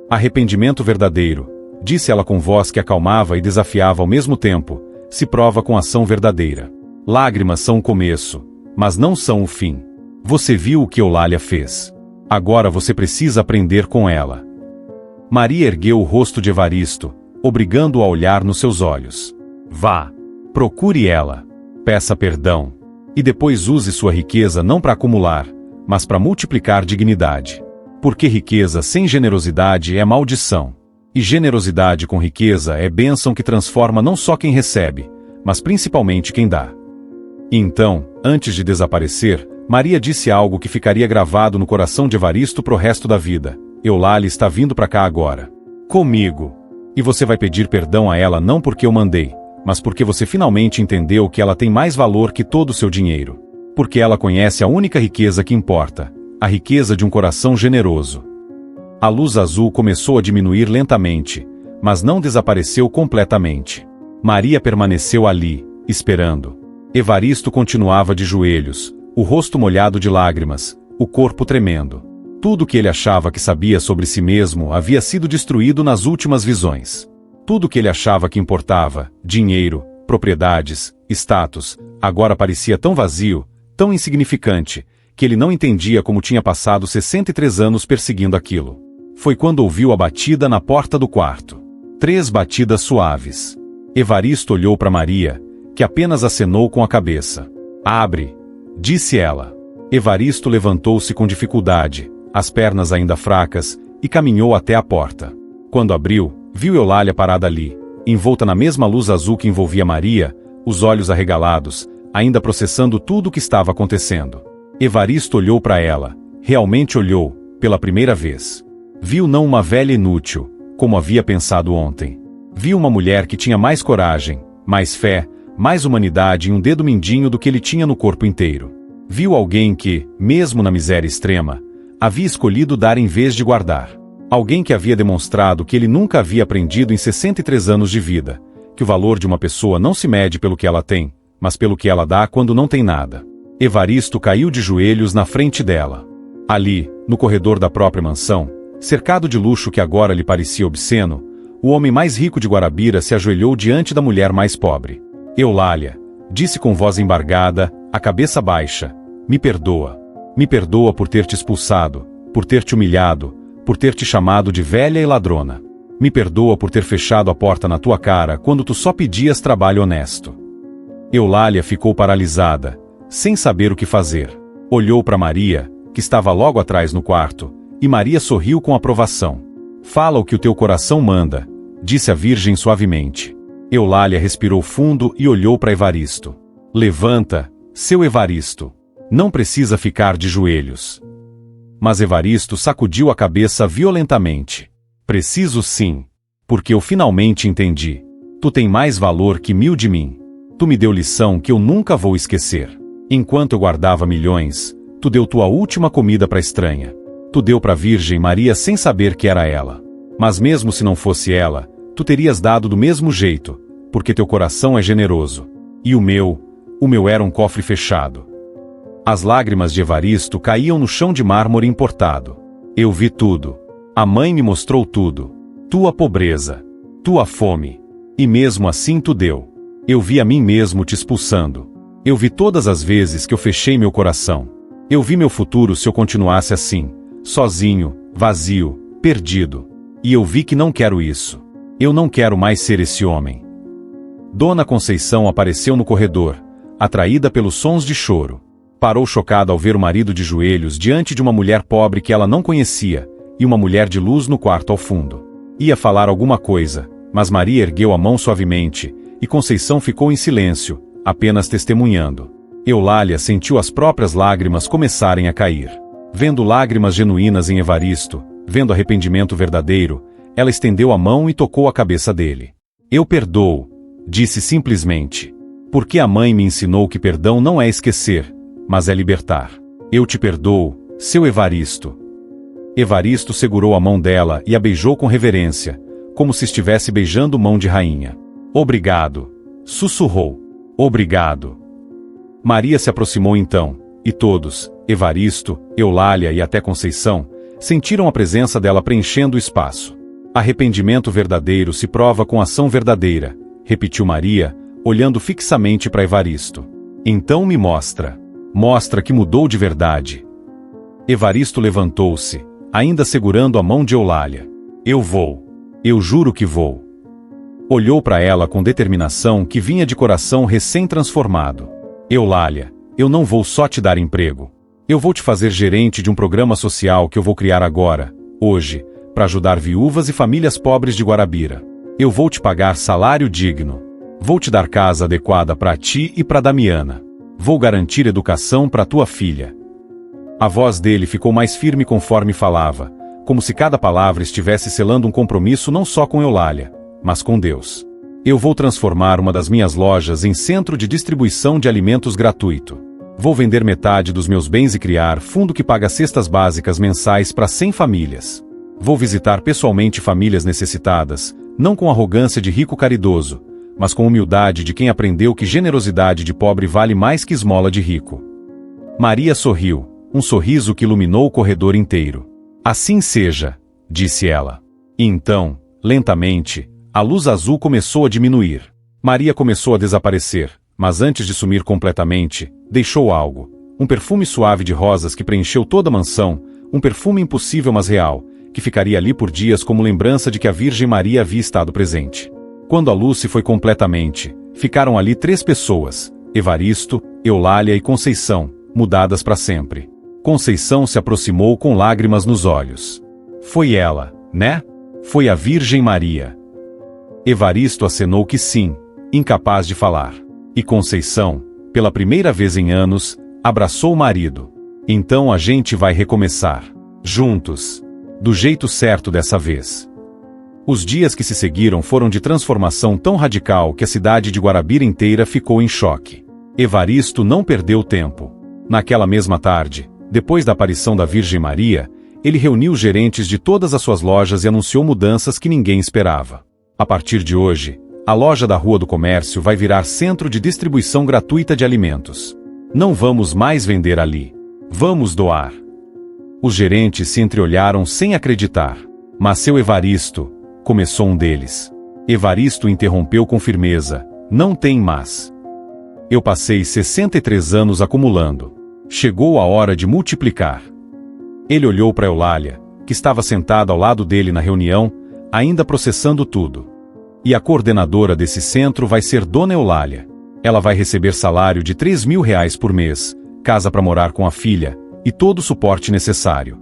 Arrependimento verdadeiro, disse ela com voz que acalmava e desafiava ao mesmo tempo, se prova com ação verdadeira. Lágrimas são o começo, mas não são o fim. Você viu o que Eulália fez. Agora você precisa aprender com ela. Maria ergueu o rosto de Evaristo, obrigando-o a olhar nos seus olhos. Vá, procure ela, peça perdão, e depois use sua riqueza não para acumular, mas para multiplicar dignidade. Porque riqueza sem generosidade é maldição. E generosidade com riqueza é bênção que transforma não só quem recebe, mas principalmente quem dá. E então, antes de desaparecer, Maria disse algo que ficaria gravado no coração de Evaristo pro resto da vida. Eulália está vindo para cá agora. Comigo. E você vai pedir perdão a ela não porque eu mandei, mas porque você finalmente entendeu que ela tem mais valor que todo o seu dinheiro. Porque ela conhece a única riqueza que importa, a riqueza de um coração generoso. A luz azul começou a diminuir lentamente, mas não desapareceu completamente. Maria permaneceu ali, esperando. Evaristo continuava de joelhos, o rosto molhado de lágrimas, o corpo tremendo. Tudo que ele achava que sabia sobre si mesmo havia sido destruído nas últimas visões. Tudo que ele achava que importava, dinheiro, propriedades, status, agora parecia tão vazio, tão insignificante, que ele não entendia como tinha passado 63 anos perseguindo aquilo. Foi quando ouviu a batida na porta do quarto. 3 batidas suaves. Evaristo olhou para Maria, que apenas acenou com a cabeça. Abre, disse ela. Evaristo levantou-se com dificuldade, as pernas ainda fracas, e caminhou até a porta. Quando abriu, viu Eulália parada ali, envolta na mesma luz azul que envolvia Maria, os olhos arregalados, ainda processando tudo o que estava acontecendo. Evaristo olhou para ela, realmente olhou, pela primeira vez. Viu não uma velha inútil, como havia pensado ontem. Viu uma mulher que tinha mais coragem, mais fé, mais humanidade em um dedo mindinho do que ele tinha no corpo inteiro. Viu alguém que, mesmo na miséria extrema, havia escolhido dar em vez de guardar. Alguém que havia demonstrado que ele nunca havia aprendido em 63 anos de vida, que o valor de uma pessoa não se mede pelo que ela tem, mas pelo que ela dá quando não tem nada. Evaristo caiu de joelhos na frente dela. Ali, no corredor da própria mansão, cercado de luxo que agora lhe parecia obsceno, o homem mais rico de Guarabira se ajoelhou diante da mulher mais pobre. Eulália, disse com voz embargada, a cabeça baixa, me perdoa. Me perdoa por ter te expulsado, por ter te humilhado, por ter te chamado de velha e ladrona. Me perdoa por ter fechado a porta na tua cara quando tu só pedias trabalho honesto. Eulália ficou paralisada, sem saber o que fazer. Olhou para Maria, que estava logo atrás no quarto, e Maria sorriu com aprovação. Fala o que o teu coração manda, disse a Virgem suavemente. Eulália respirou fundo e olhou para Evaristo. Levanta, seu Evaristo. Não precisa ficar de joelhos. Mas Evaristo sacudiu a cabeça violentamente. Preciso sim, porque eu finalmente entendi. Tu tem mais valor que 1000 de mim. Tu me deu lição que eu nunca vou esquecer. Enquanto eu guardava milhões, tu deu tua última comida para estranha. Tu deu para a Virgem Maria sem saber que era ela. Mas mesmo se não fosse ela, tu terias dado do mesmo jeito, porque teu coração é generoso. E o meu era um cofre fechado. As lágrimas de Evaristo caíam no chão de mármore importado. Eu vi tudo. A mãe me mostrou tudo. Tua pobreza. Tua fome. E mesmo assim tu deu. Eu vi a mim mesmo te expulsando. Eu vi todas as vezes que eu fechei meu coração. Eu vi meu futuro se eu continuasse assim, sozinho, vazio, perdido. E eu vi que não quero isso. Eu não quero mais ser esse homem. Dona Conceição apareceu no corredor, atraída pelos sons de choro. Parou chocada ao ver o marido de joelhos diante de uma mulher pobre que ela não conhecia, e uma mulher de luz no quarto ao fundo. Ia falar alguma coisa, mas Maria ergueu a mão suavemente, e Conceição ficou em silêncio, apenas testemunhando. Eulália sentiu as próprias lágrimas começarem a cair. Vendo lágrimas genuínas em Evaristo, vendo arrependimento verdadeiro, ela estendeu a mão e tocou a cabeça dele. Eu perdoo, disse simplesmente. Porque a mãe me ensinou que perdão não é esquecer, mas é libertar. Eu te perdoo, seu Evaristo. Evaristo segurou a mão dela e a beijou com reverência, como se estivesse beijando mão de rainha. Obrigado, sussurrou. Obrigado. Maria se aproximou então, e todos, Evaristo, Eulália e até Conceição, sentiram a presença dela preenchendo o espaço. Arrependimento verdadeiro se prova com ação verdadeira, repetiu Maria, olhando fixamente para Evaristo. Então me mostra. Mostra que mudou de verdade. Evaristo levantou-se, ainda segurando a mão de Eulália. Eu vou. Eu juro que vou. Olhou para ela com determinação que vinha de coração recém-transformado. Eulália, eu não vou só te dar emprego. Eu vou te fazer gerente de um programa social que eu vou criar agora, hoje, para ajudar viúvas e famílias pobres de Guarabira. Eu vou te pagar salário digno. Vou te dar casa adequada para ti e para Damiana. Vou garantir educação para tua filha. A voz dele ficou mais firme conforme falava, como se cada palavra estivesse selando um compromisso não só com Eulália, mas com Deus. Eu vou transformar uma das minhas lojas em centro de distribuição de alimentos gratuito. Vou vender metade dos meus bens e criar fundo que paga cestas básicas mensais para 100 famílias. Vou visitar pessoalmente famílias necessitadas, não com arrogância de rico caridoso, mas com humildade de quem aprendeu que generosidade de pobre vale mais que esmola de rico. Maria sorriu, um sorriso que iluminou o corredor inteiro. Assim seja, disse ela. E então, lentamente, a luz azul começou a diminuir. Maria começou a desaparecer, mas antes de sumir completamente, deixou algo. Um perfume suave de rosas que preencheu toda a mansão, um perfume impossível mas real, que ficaria ali por dias como lembrança de que a Virgem Maria havia estado presente. Quando a luz se foi completamente, ficaram ali 3 pessoas, Evaristo, Eulália e Conceição, mudadas para sempre. Conceição se aproximou com lágrimas nos olhos. Foi ela, né? Foi a Virgem Maria. Evaristo acenou que sim, incapaz de falar. E Conceição, pela primeira vez em anos, abraçou o marido. Então a gente vai recomeçar. Juntos. Do jeito certo dessa vez. Os dias que se seguiram foram de transformação tão radical que a cidade de Guarabira inteira ficou em choque. Evaristo não perdeu tempo. Naquela mesma tarde, depois da aparição da Virgem Maria, ele reuniu os gerentes de todas as suas lojas e anunciou mudanças que ninguém esperava. A partir de hoje, A loja da Rua do Comércio vai virar centro de distribuição gratuita de alimentos. Não vamos mais vender ali. Vamos doar. Os gerentes se entreolharam sem acreditar. Mas seu Evaristo, começou um deles. Evaristo interrompeu com firmeza. Não tem mais. Eu passei 63 anos acumulando. Chegou a hora de multiplicar. Ele olhou para Eulália, que estava sentada ao lado dele na reunião, ainda processando tudo. E a coordenadora desse centro vai ser Dona Eulália. Ela vai receber salário de R$3.000 por mês, casa para morar com a filha, e todo o suporte necessário.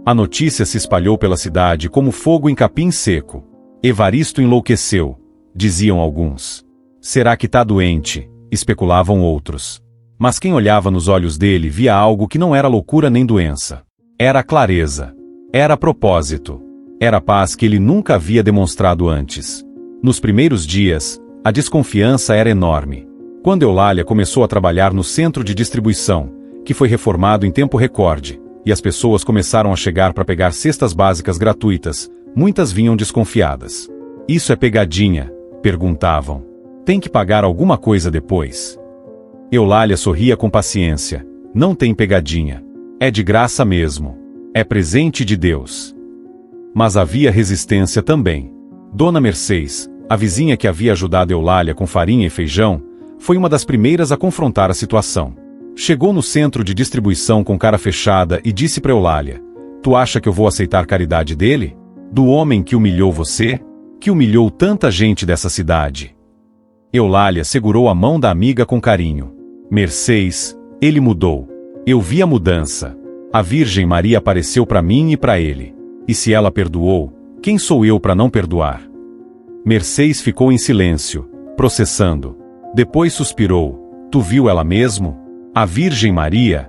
A notícia se espalhou pela cidade como fogo em capim seco. Evaristo enlouqueceu, diziam alguns. Será que tá doente? Especulavam outros. Mas quem olhava nos olhos dele via algo que não era loucura nem doença. Era clareza. Era propósito. Era a paz que ele nunca havia demonstrado antes. Nos primeiros dias, a desconfiança era enorme. Quando Eulália começou a trabalhar no centro de distribuição, que foi reformado em tempo recorde, e as pessoas começaram a chegar para pegar cestas básicas gratuitas, muitas vinham desconfiadas. Isso é pegadinha? Perguntavam. Tem que pagar alguma coisa depois? Eulália sorria com paciência. Não tem pegadinha. É de graça mesmo. É presente de Deus. Mas havia resistência também. Dona Mercedes, a vizinha que havia ajudado Eulália com farinha e feijão, foi uma das primeiras a confrontar a situação. Chegou no centro de distribuição com cara fechada e disse para Eulália: Tu acha que eu vou aceitar caridade dele? Do homem que humilhou você? Que humilhou tanta gente dessa cidade? Eulália segurou a mão da amiga com carinho. Mercedes, ele mudou. Eu vi a mudança. A Virgem Maria apareceu para mim e para ele. E se ela perdoou, quem sou eu para não perdoar? Mercedes ficou em silêncio, processando. Depois suspirou. Tu viu ela mesmo? A Virgem Maria?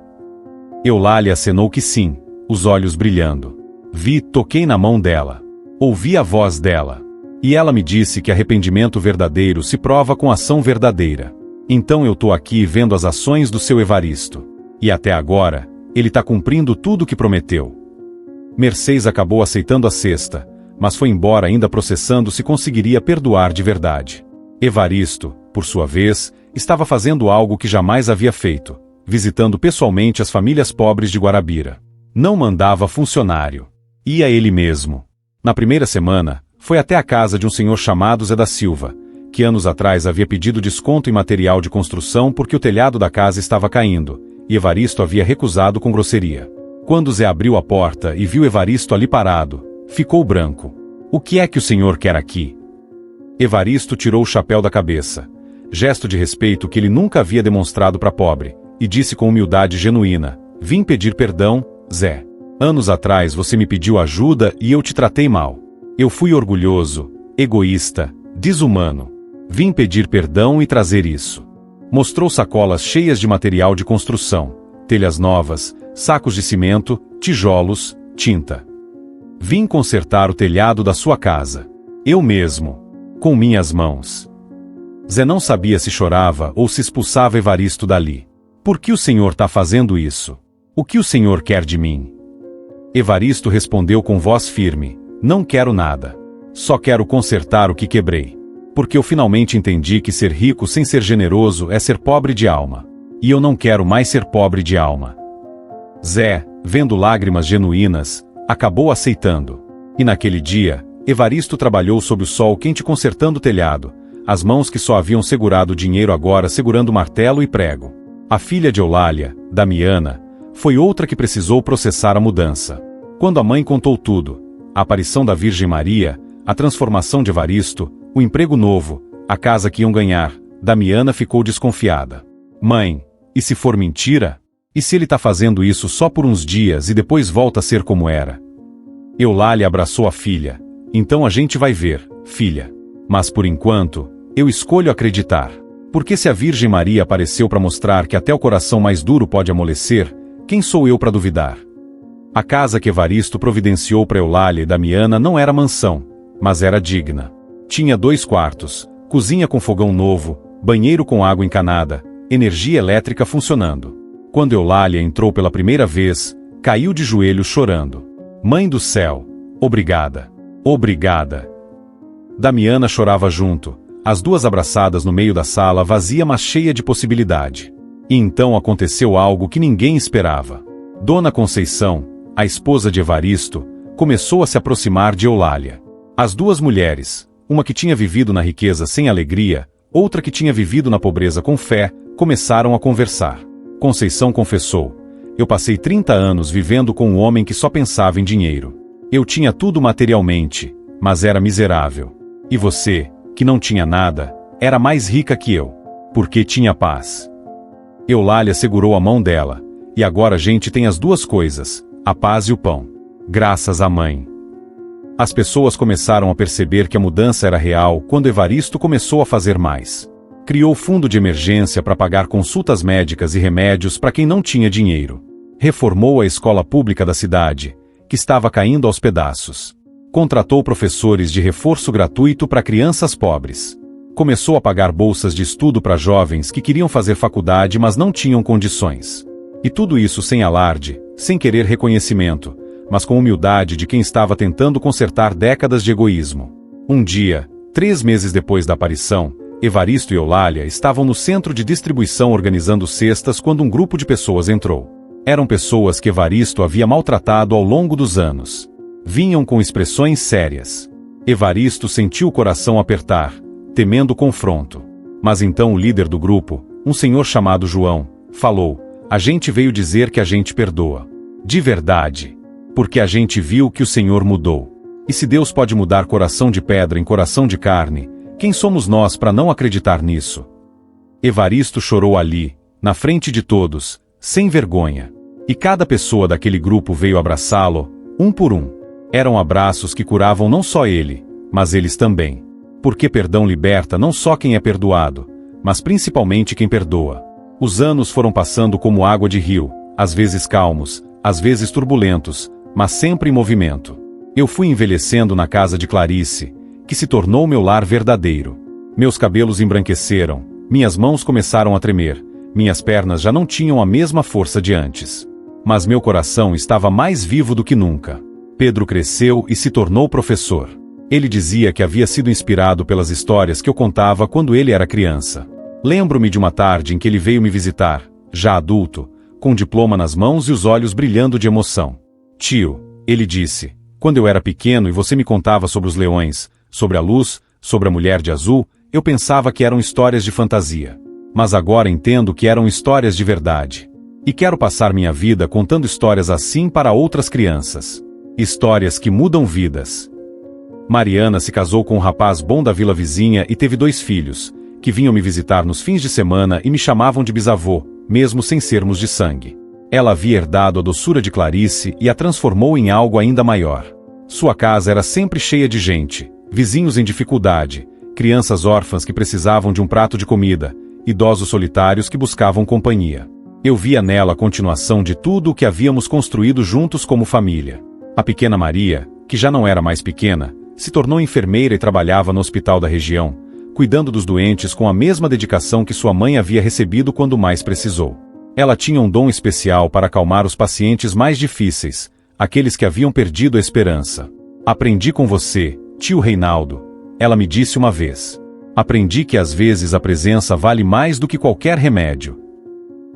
Eulália acenou que sim, os olhos brilhando. Vi, toquei na mão dela. Ouvi a voz dela. E ela me disse que arrependimento verdadeiro se prova com ação verdadeira. Então eu tô aqui vendo as ações do seu Evaristo. E até agora, ele tá cumprindo tudo o que prometeu. Mercedes acabou aceitando a cesta, mas foi embora ainda processando se conseguiria perdoar de verdade. Evaristo, por sua vez, estava fazendo algo que jamais havia feito, visitando pessoalmente as famílias pobres de Guarabira. Não mandava funcionário. Ia ele mesmo. Na primeira semana, foi até a casa de um senhor chamado Zé da Silva, que anos atrás havia pedido desconto em material de construção porque o telhado da casa estava caindo, e Evaristo havia recusado com grosseria. Quando Zé abriu a porta e viu Evaristo ali parado, ficou branco. O que é que o senhor quer aqui? Evaristo tirou o chapéu da cabeça, gesto de respeito que ele nunca havia demonstrado para pobre, e disse com humildade genuína: Vim pedir perdão, Zé. Anos atrás você me pediu ajuda e eu te tratei mal. Eu fui orgulhoso, egoísta, desumano. Vim pedir perdão e trazer isso. Mostrou sacolas cheias de material de construção, telhas novas, sacos de cimento, tijolos, tinta. Vim consertar o telhado da sua casa. Eu mesmo. Com minhas mãos. Zé não sabia se chorava ou se expulsava Evaristo dali. Por que o senhor está fazendo isso? O que o senhor quer de mim? Evaristo respondeu com voz firme: Não quero nada. Só quero consertar o que quebrei. Porque eu finalmente entendi que ser rico sem ser generoso é ser pobre de alma. E eu não quero mais ser pobre de alma. Zé, vendo lágrimas genuínas, acabou aceitando. E naquele dia, Evaristo trabalhou sob o sol quente consertando o telhado, as mãos que só haviam segurado o dinheiro agora segurando martelo e prego. A filha de Eulália, Damiana, foi outra que precisou processar a mudança. Quando a mãe contou tudo, a aparição da Virgem Maria, a transformação de Evaristo, o emprego novo, a casa que iam ganhar, Damiana ficou desconfiada. Mãe, e se for mentira? E se ele tá fazendo isso só por uns dias e depois volta a ser como era? Eulália abraçou a filha. Então a gente vai ver, filha. Mas por enquanto, eu escolho acreditar. Porque se a Virgem Maria apareceu para mostrar que até o coração mais duro pode amolecer, quem sou eu para duvidar? A casa que Evaristo providenciou para Eulália e Damiana não era mansão, mas era digna. Tinha 2 quartos, cozinha com fogão novo, banheiro com água encanada, energia elétrica funcionando. Quando Eulália entrou pela primeira vez, caiu de joelhos chorando. Mãe do céu, obrigada. Obrigada. Damiana chorava junto, as duas abraçadas no meio da sala vazia, mas cheia de possibilidade. E então aconteceu algo que ninguém esperava. Dona Conceição, a esposa de Evaristo, começou a se aproximar de Eulália. As duas mulheres, uma que tinha vivido na riqueza sem alegria, outra que tinha vivido na pobreza com fé, começaram a conversar. Conceição confessou: eu passei 30 anos vivendo com um homem que só pensava em dinheiro. Eu tinha tudo materialmente, mas era miserável. E você, que não tinha nada, era mais rica que eu, porque tinha paz. Eulália segurou a mão dela, e agora a gente tem as duas coisas, a paz e o pão. Graças à mãe. As pessoas começaram a perceber que a mudança era real quando Evaristo começou a fazer mais. Criou fundo de emergência para pagar consultas médicas e remédios para quem não tinha dinheiro. Reformou a escola pública da cidade, que estava caindo aos pedaços. Contratou professores de reforço gratuito para crianças pobres. Começou a pagar bolsas de estudo para jovens que queriam fazer faculdade mas não tinham condições. E tudo isso sem alarde, sem querer reconhecimento, mas com humildade de quem estava tentando consertar décadas de egoísmo. Um dia, 3 meses depois da aparição, Evaristo e Eulália estavam no centro de distribuição organizando cestas quando um grupo de pessoas entrou. Eram pessoas que Evaristo havia maltratado ao longo dos anos. Vinham com expressões sérias. Evaristo sentiu o coração apertar, temendo o confronto. Mas então o líder do grupo, um senhor chamado João, falou: a gente veio dizer que a gente perdoa. De verdade. Porque a gente viu que o Senhor mudou. E se Deus pode mudar coração de pedra em coração de carne, quem somos nós para não acreditar nisso? Evaristo chorou ali, na frente de todos, sem vergonha. E cada pessoa daquele grupo veio abraçá-lo, um por um. Eram abraços que curavam não só ele, mas eles também. Porque perdão liberta não só quem é perdoado, mas principalmente quem perdoa. Os anos foram passando como água de rio, às vezes calmos, às vezes turbulentos, mas sempre em movimento. Eu fui envelhecendo na casa de Clarice, que se tornou meu lar verdadeiro. Meus cabelos embranqueceram, minhas mãos começaram a tremer, minhas pernas já não tinham a mesma força de antes. Mas meu coração estava mais vivo do que nunca. Pedro cresceu e se tornou professor. Ele dizia que havia sido inspirado pelas histórias que eu contava quando ele era criança. Lembro-me de uma tarde em que ele veio me visitar, já adulto, com um diploma nas mãos e os olhos brilhando de emoção. Tio, ele disse, quando eu era pequeno e você me contava sobre os leões, sobre a luz, sobre a mulher de azul, eu pensava que eram histórias de fantasia. Mas agora entendo que eram histórias de verdade. E quero passar minha vida contando histórias assim para outras crianças. Histórias que mudam vidas. Mariana se casou com um rapaz bom da vila vizinha e teve 2 filhos, que vinham me visitar nos fins de semana e me chamavam de bisavô, mesmo sem sermos de sangue. Ela havia herdado a doçura de Clarice e a transformou em algo ainda maior. Sua casa era sempre cheia de gente, vizinhos em dificuldade, crianças órfãs que precisavam de um prato de comida, idosos solitários que buscavam companhia. Eu via nela a continuação de tudo o que havíamos construído juntos como família. A pequena Maria, que já não era mais pequena, se tornou enfermeira e trabalhava no hospital da região, cuidando dos doentes com a mesma dedicação que sua mãe havia recebido quando mais precisou. Ela tinha um dom especial para acalmar os pacientes mais difíceis, aqueles que haviam perdido a esperança. Aprendi com você, tio Reinaldo, ela me disse uma vez. Aprendi que às vezes a presença vale mais do que qualquer remédio.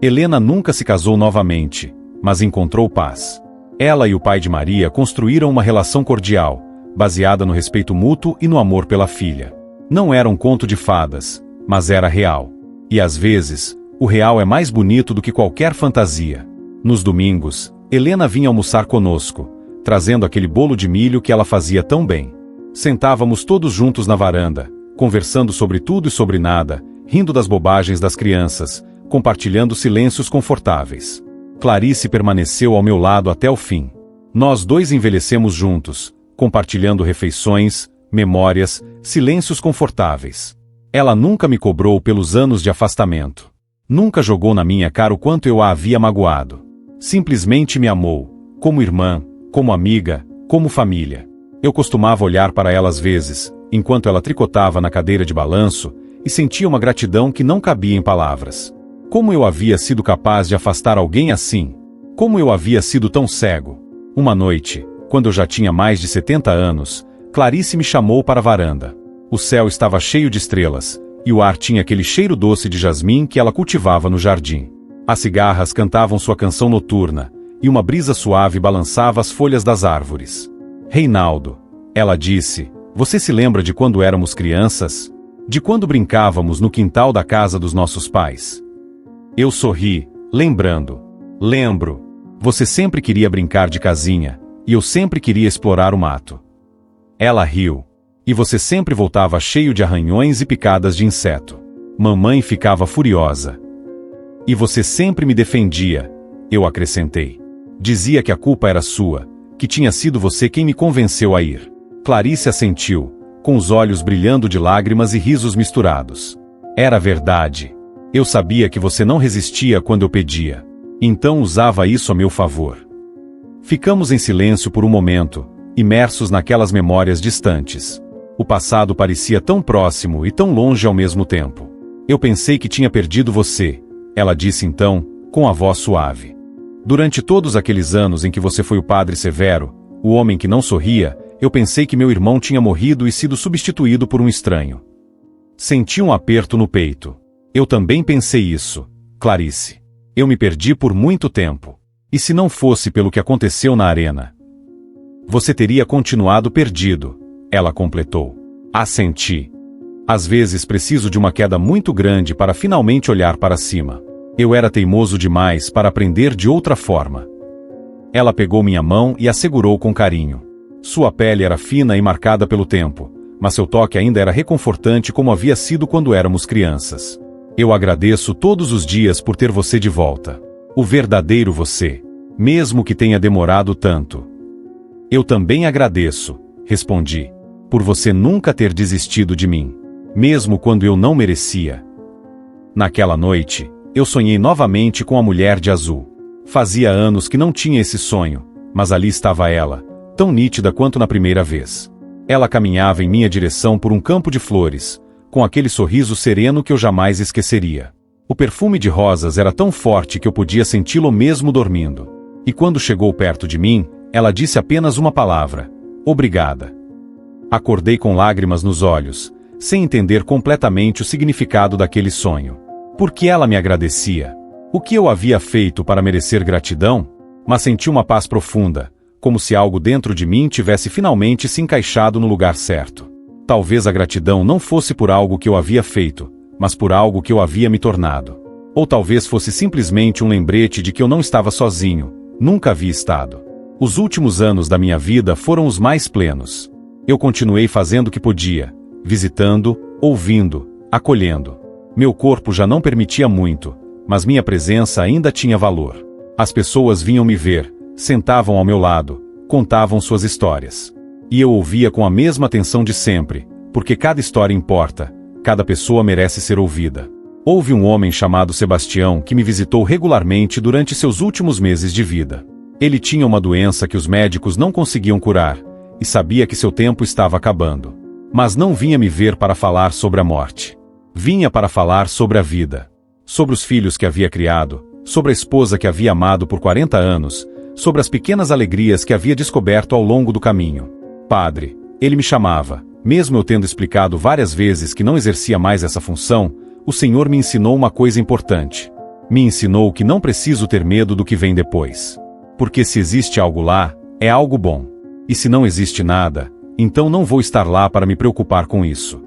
Helena nunca se casou novamente, mas encontrou paz. Ela e o pai de Maria construíram uma relação cordial, baseada no respeito mútuo e no amor pela filha. Não era um conto de fadas, mas era real. E às vezes, o real é mais bonito do que qualquer fantasia. Nos domingos, Helena vinha almoçar conosco, trazendo aquele bolo de milho que ela fazia tão bem. Sentávamos todos juntos na varanda, conversando sobre tudo e sobre nada, rindo das bobagens das crianças, compartilhando silêncios confortáveis. Clarice permaneceu ao meu lado até o fim. Nós 2 envelhecemos juntos, compartilhando refeições, memórias, silêncios confortáveis. Ela nunca me cobrou pelos anos de afastamento. Nunca jogou na minha cara o quanto eu a havia magoado. Simplesmente me amou, como irmã, como amiga, como família. Eu costumava olhar para ela às vezes, enquanto ela tricotava na cadeira de balanço, e sentia uma gratidão que não cabia em palavras. Como eu havia sido capaz de afastar alguém assim? Como eu havia sido tão cego? Uma noite, quando eu já tinha mais de 70 anos, Clarice me chamou para a varanda. O céu estava cheio de estrelas, e o ar tinha aquele cheiro doce de jasmim que ela cultivava no jardim. As cigarras cantavam sua canção noturna, e uma brisa suave balançava as folhas das árvores. Reinaldo, ela disse, você se lembra de quando éramos crianças? De quando brincávamos no quintal da casa dos nossos pais? Eu sorri, lembrando. Lembro. Você sempre queria brincar de casinha, e eu sempre queria explorar o mato. Ela riu. E você sempre voltava cheio de arranhões e picadas de inseto. Mamãe ficava furiosa. E você sempre me defendia, eu acrescentei. Dizia que a culpa era sua, que tinha sido você quem me convenceu a ir. Clarice assentiu, com os olhos brilhando de lágrimas e risos misturados. Era verdade. Eu sabia que você não resistia quando eu pedia. Então usava isso a meu favor. Ficamos em silêncio por um momento, imersos naquelas memórias distantes. O passado parecia tão próximo e tão longe ao mesmo tempo. Eu pensei que tinha perdido você, ela disse então, com a voz suave. Durante todos aqueles anos em que você foi o padre severo, o homem que não sorria, eu pensei que meu irmão tinha morrido e sido substituído por um estranho. Senti um aperto no peito. Eu também pensei isso, Clarice. Eu me perdi por muito tempo. E se não fosse pelo que aconteceu na arena? Você teria continuado perdido, ela completou. Assenti. Às vezes preciso de uma queda muito grande para finalmente olhar para cima. Eu era teimoso demais para aprender de outra forma. Ela pegou minha mão e a segurou com carinho. Sua pele era fina e marcada pelo tempo, mas seu toque ainda era reconfortante como havia sido quando éramos crianças. Eu agradeço todos os dias por ter você de volta. O verdadeiro você, mesmo que tenha demorado tanto. Eu também agradeço, respondi, por você nunca ter desistido de mim, mesmo quando eu não merecia. Naquela noite, eu sonhei novamente com a mulher de azul. Fazia anos que não tinha esse sonho, mas ali estava ela, tão nítida quanto na primeira vez. Ela caminhava em minha direção por um campo de flores, com aquele sorriso sereno que eu jamais esqueceria. O perfume de rosas era tão forte que eu podia senti-lo mesmo dormindo. E quando chegou perto de mim, ela disse apenas uma palavra: obrigada. Acordei com lágrimas nos olhos, sem entender completamente o significado daquele sonho. Por que ela me agradecia? O que eu havia feito para merecer gratidão? Mas senti uma paz profunda, como se algo dentro de mim tivesse finalmente se encaixado no lugar certo. Talvez a gratidão não fosse por algo que eu havia feito, mas por algo que eu havia me tornado. Ou talvez fosse simplesmente um lembrete de que eu não estava sozinho, nunca havia estado. Os últimos anos da minha vida foram os mais plenos. Eu continuei fazendo o que podia, visitando, ouvindo, acolhendo. Meu corpo já não permitia muito, mas minha presença ainda tinha valor. As pessoas vinham me ver, sentavam ao meu lado, contavam suas histórias. E eu ouvia com a mesma atenção de sempre, porque cada história importa, cada pessoa merece ser ouvida. Houve um homem chamado Sebastião que me visitou regularmente durante seus últimos meses de vida. Ele tinha uma doença que os médicos não conseguiam curar, e sabia que seu tempo estava acabando. Mas não vinha me ver para falar sobre a morte. Vinha para falar sobre a vida. Sobre os filhos que havia criado, sobre a esposa que havia amado por 40 anos, sobre as pequenas alegrias que havia descoberto ao longo do caminho. Padre, ele me chamava, mesmo eu tendo explicado várias vezes que não exercia mais essa função, o Senhor me ensinou uma coisa importante. Me ensinou que não preciso ter medo do que vem depois. Porque se existe algo lá, é algo bom. E se não existe nada, então não vou estar lá para me preocupar com isso.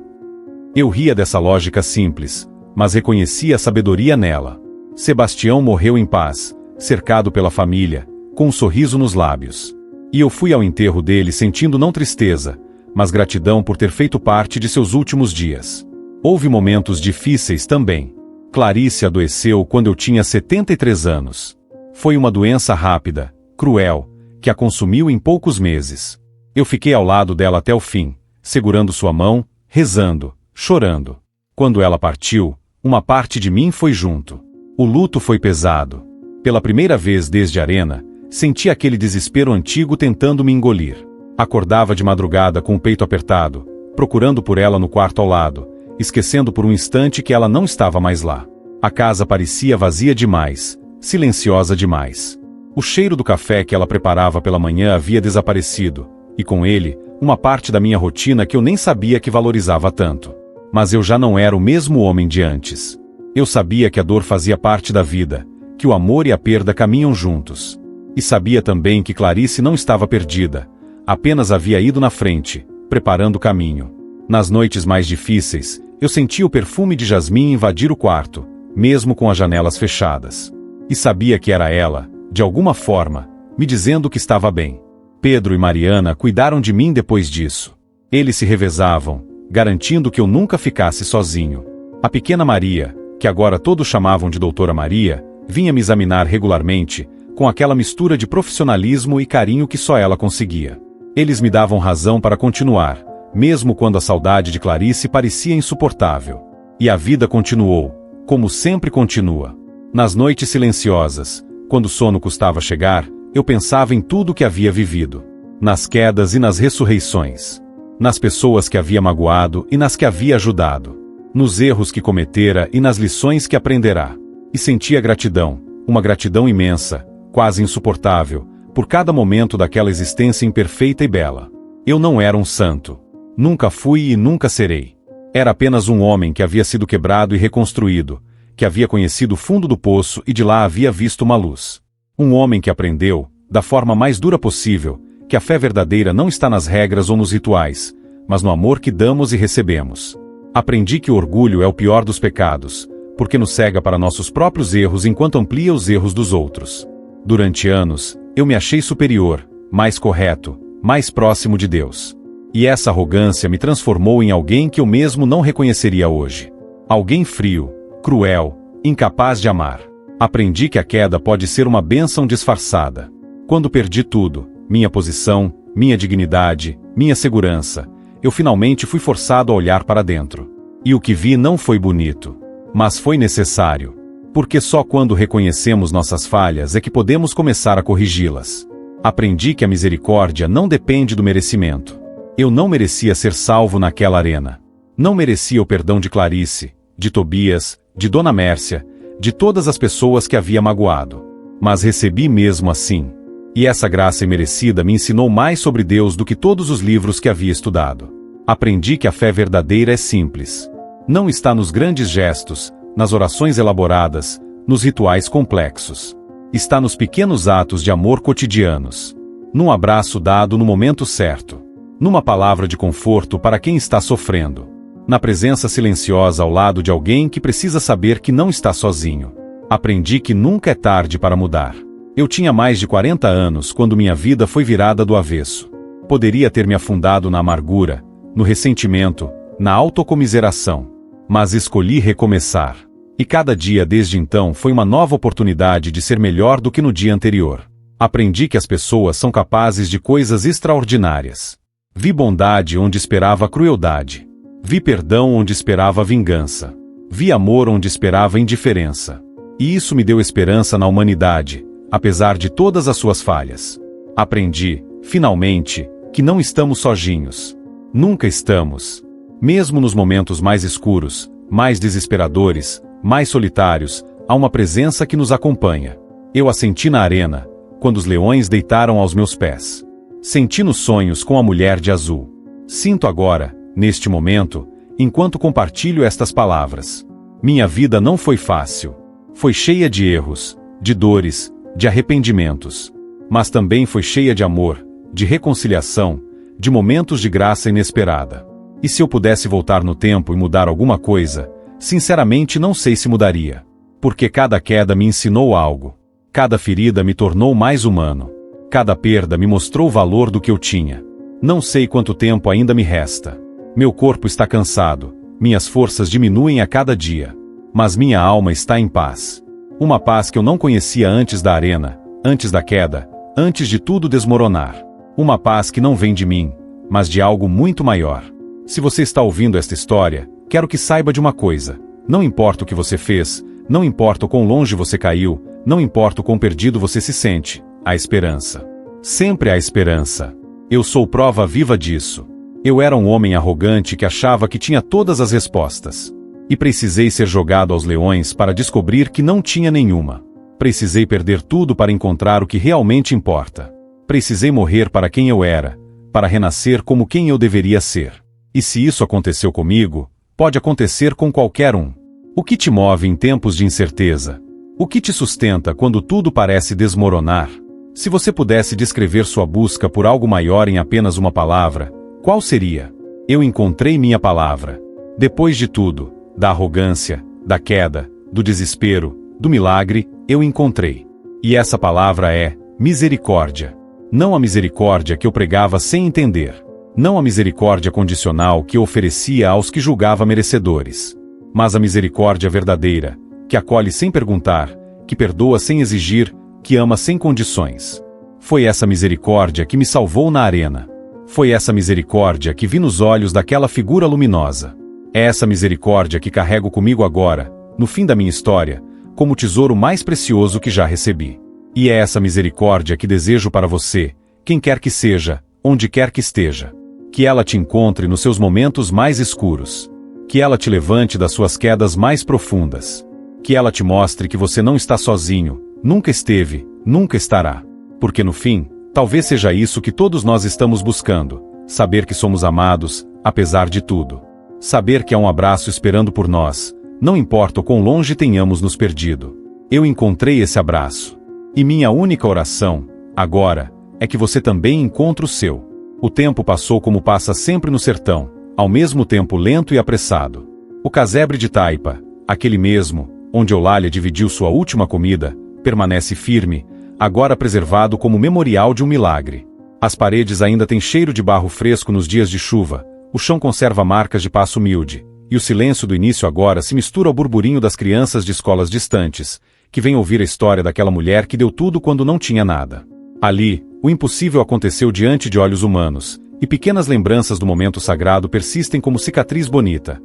Eu ria dessa lógica simples, mas reconhecia a sabedoria nela. Sebastião morreu em paz, cercado pela família, com um sorriso nos lábios. E eu fui ao enterro dele sentindo não tristeza, mas gratidão por ter feito parte de seus últimos dias. Houve momentos difíceis também. Clarice adoeceu quando eu tinha 73 anos. Foi uma doença rápida, cruel, que a consumiu em poucos meses. Eu fiquei ao lado dela até o fim, segurando sua mão, rezando, chorando. Quando ela partiu, uma parte de mim foi junto. O luto foi pesado. Pela primeira vez desde Arena, senti aquele desespero antigo tentando me engolir. Acordava de madrugada com o peito apertado, procurando por ela no quarto ao lado, esquecendo por um instante que ela não estava mais lá. A casa parecia vazia demais, silenciosa demais. O cheiro do café que ela preparava pela manhã havia desaparecido, e com ele, Uma parte da minha rotina que eu nem sabia que valorizava tanto. Mas eu já não era o mesmo homem de antes. Eu sabia que a dor fazia parte da vida, que o amor e a perda caminham juntos. E sabia também que Clarice não estava perdida, apenas havia ido na frente, preparando o caminho. Nas noites mais difíceis, eu sentia o perfume de jasmim invadir o quarto, mesmo com as janelas fechadas. E sabia que era ela, de alguma forma, me dizendo que estava bem. Pedro e Mariana cuidaram de mim depois disso. Eles se revezavam, garantindo que eu nunca ficasse sozinho. A pequena Maria, que agora todos chamavam de Doutora Maria, vinha me examinar regularmente, com aquela mistura de profissionalismo e carinho que só ela conseguia. Eles me davam razão para continuar, mesmo quando a saudade de Clarice parecia insuportável. E a vida continuou, como sempre continua. Nas noites silenciosas, quando o sono custava chegar, eu pensava em tudo que havia vivido. Nas quedas e nas ressurreições. Nas pessoas que havia magoado e nas que havia ajudado. Nos erros que cometera e nas lições que aprenderá. E sentia gratidão, uma gratidão imensa, quase insuportável, por cada momento daquela existência imperfeita e bela. Eu não era um santo. Nunca fui e nunca serei. Era apenas um homem que havia sido quebrado e reconstruído, que havia conhecido o fundo do poço e de lá havia visto uma luz. Um homem que aprendeu, da forma mais dura possível, que a fé verdadeira não está nas regras ou nos rituais, mas no amor que damos e recebemos. Aprendi que o orgulho é o pior dos pecados, porque nos cega para nossos próprios erros enquanto amplia os erros dos outros. Durante anos, eu me achei superior, mais correto, mais próximo de Deus. E essa arrogância me transformou em alguém que eu mesmo não reconheceria hoje. Alguém frio, cruel, incapaz de amar. Aprendi que a queda pode ser uma bênção disfarçada. Quando perdi tudo, minha posição, minha dignidade, minha segurança, eu finalmente fui forçado a olhar para dentro. E o que vi não foi bonito. Mas foi necessário. Porque só quando reconhecemos nossas falhas é que podemos começar a corrigi-las. Aprendi que a misericórdia não depende do merecimento. Eu não merecia ser salvo naquela arena. Não merecia o perdão de Clarice, de Tobias, de Dona Mércia, de todas as pessoas que havia magoado. Mas recebi mesmo assim. E essa graça imerecida me ensinou mais sobre Deus do que todos os livros que havia estudado. Aprendi que a fé verdadeira é simples. Não está nos grandes gestos, nas orações elaboradas, nos rituais complexos. Está nos pequenos atos de amor cotidianos. Num abraço dado no momento certo. Numa palavra de conforto para quem está sofrendo. Na presença silenciosa ao lado de alguém que precisa saber que não está sozinho. Aprendi que nunca é tarde para mudar. Eu tinha mais de 40 anos quando minha vida foi virada do avesso. Poderia ter me afundado na amargura, no ressentimento, na autocomiseração. Mas escolhi recomeçar. E cada dia desde então foi uma nova oportunidade de ser melhor do que no dia anterior. Aprendi que as pessoas são capazes de coisas extraordinárias. Vi bondade onde esperava crueldade. Vi perdão onde esperava vingança. Vi amor onde esperava indiferença. E isso me deu esperança na humanidade, apesar de todas as suas falhas. Aprendi, finalmente, que não estamos sozinhos. Nunca estamos. Mesmo nos momentos mais escuros, mais desesperadores, mais solitários, há uma presença que nos acompanha. Eu a senti na arena, quando os leões deitaram aos meus pés. Senti nos sonhos com a mulher de azul. Sinto agora, neste momento, enquanto compartilho estas palavras. Minha vida não foi fácil. Foi cheia de erros, de dores, de arrependimentos. Mas também foi cheia de amor, de reconciliação, de momentos de graça inesperada. E se eu pudesse voltar no tempo e mudar alguma coisa, sinceramente não sei se mudaria. Porque cada queda me ensinou algo. Cada ferida me tornou mais humano. Cada perda me mostrou o valor do que eu tinha. Não sei quanto tempo ainda me resta. Meu corpo está cansado, minhas forças diminuem a cada dia. Mas minha alma está em paz. Uma paz que eu não conhecia antes da arena, antes da queda, antes de tudo desmoronar. Uma paz que não vem de mim, mas de algo muito maior. Se você está ouvindo esta história, quero que saiba de uma coisa. Não importa o que você fez, não importa o quão longe você caiu, não importa o quão perdido você se sente, há esperança. Sempre há esperança. Eu sou prova viva disso. Eu era um homem arrogante que achava que tinha todas as respostas. E precisei ser jogado aos leões para descobrir que não tinha nenhuma. Precisei perder tudo para encontrar o que realmente importa. Precisei morrer para quem eu era, para renascer como quem eu deveria ser. E se isso aconteceu comigo, pode acontecer com qualquer um. O que te move em tempos de incerteza? O que te sustenta quando tudo parece desmoronar? Se você pudesse descrever sua busca por algo maior em apenas uma palavra, qual seria? Eu encontrei minha palavra. Depois de tudo, da arrogância, da queda, do desespero, do milagre, eu encontrei. E essa palavra é misericórdia. Não a misericórdia que eu pregava sem entender. Não a misericórdia condicional que eu oferecia aos que julgava merecedores. Mas a misericórdia verdadeira, que acolhe sem perguntar, que perdoa sem exigir, que ama sem condições. Foi essa misericórdia que me salvou na arena. Foi essa misericórdia que vi nos olhos daquela figura luminosa. É essa misericórdia que carrego comigo agora, no fim da minha história, como o tesouro mais precioso que já recebi. E é essa misericórdia que desejo para você, quem quer que seja, onde quer que esteja. Que ela te encontre nos seus momentos mais escuros. Que ela te levante das suas quedas mais profundas. Que ela te mostre que você não está sozinho, nunca esteve, nunca estará. Porque no fim, talvez seja isso que todos nós estamos buscando, saber que somos amados, apesar de tudo. Saber que há um abraço esperando por nós, não importa o quão longe tenhamos nos perdido. Eu encontrei esse abraço. E minha única oração, agora, é que você também encontre o seu. O tempo passou como passa sempre no sertão, ao mesmo tempo lento e apressado. O casebre de taipa, aquele mesmo, onde Eulália dividiu sua última comida, permanece firme, agora preservado como memorial de um milagre. As paredes ainda têm cheiro de barro fresco nos dias de chuva, o chão conserva marcas de passo humilde, e o silêncio do início agora se mistura ao burburinho das crianças de escolas distantes, que vêm ouvir a história daquela mulher que deu tudo quando não tinha nada. Ali, o impossível aconteceu diante de olhos humanos, e pequenas lembranças do momento sagrado persistem como cicatriz bonita.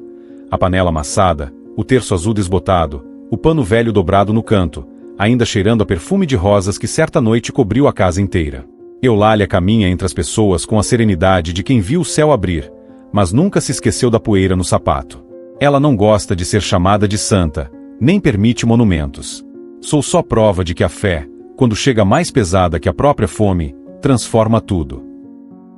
A panela amassada, o terço azul desbotado, o pano velho dobrado no canto, ainda cheirando a perfume de rosas que certa noite cobriu a casa inteira. Eulália caminha entre as pessoas com a serenidade de quem viu o céu abrir, mas nunca se esqueceu da poeira no sapato. Ela não gosta de ser chamada de santa, nem permite monumentos. Sou só prova de que a fé, quando chega mais pesada que a própria fome, transforma tudo.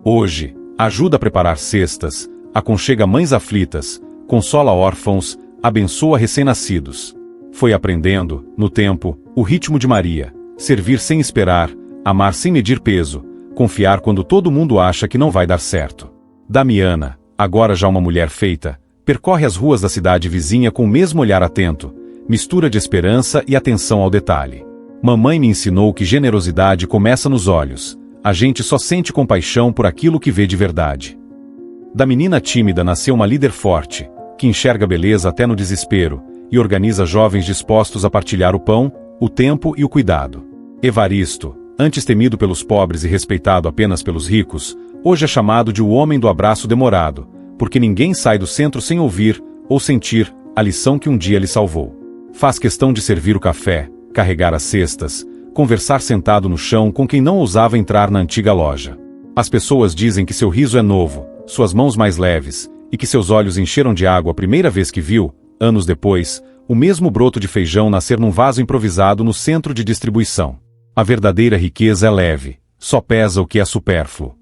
Hoje, ajuda a preparar cestas, aconchega mães aflitas, consola órfãos, abençoa recém-nascidos. Foi aprendendo, no tempo, o ritmo de Maria, servir sem esperar, amar sem medir peso, confiar quando todo mundo acha que não vai dar certo. Damiana, agora já uma mulher feita, percorre as ruas da cidade vizinha com o mesmo olhar atento, mistura de esperança e atenção ao detalhe. Mamãe me ensinou que generosidade começa nos olhos, a gente só sente compaixão por aquilo que vê de verdade. Da menina tímida nasceu uma líder forte, que enxerga beleza até no desespero, e organiza jovens dispostos a partilhar o pão, o tempo e o cuidado. Evaristo, antes temido pelos pobres e respeitado apenas pelos ricos, hoje é chamado de o homem do abraço demorado, porque ninguém sai do centro sem ouvir, ou sentir, a lição que um dia lhe salvou. Faz questão de servir o café, carregar as cestas, conversar sentado no chão com quem não ousava entrar na antiga loja. As pessoas dizem que seu riso é novo, suas mãos mais leves, e que seus olhos encheram de água a primeira vez que viu, anos depois, o mesmo broto de feijão nascer num vaso improvisado no centro de distribuição. A verdadeira riqueza é leve, só pesa o que é supérfluo.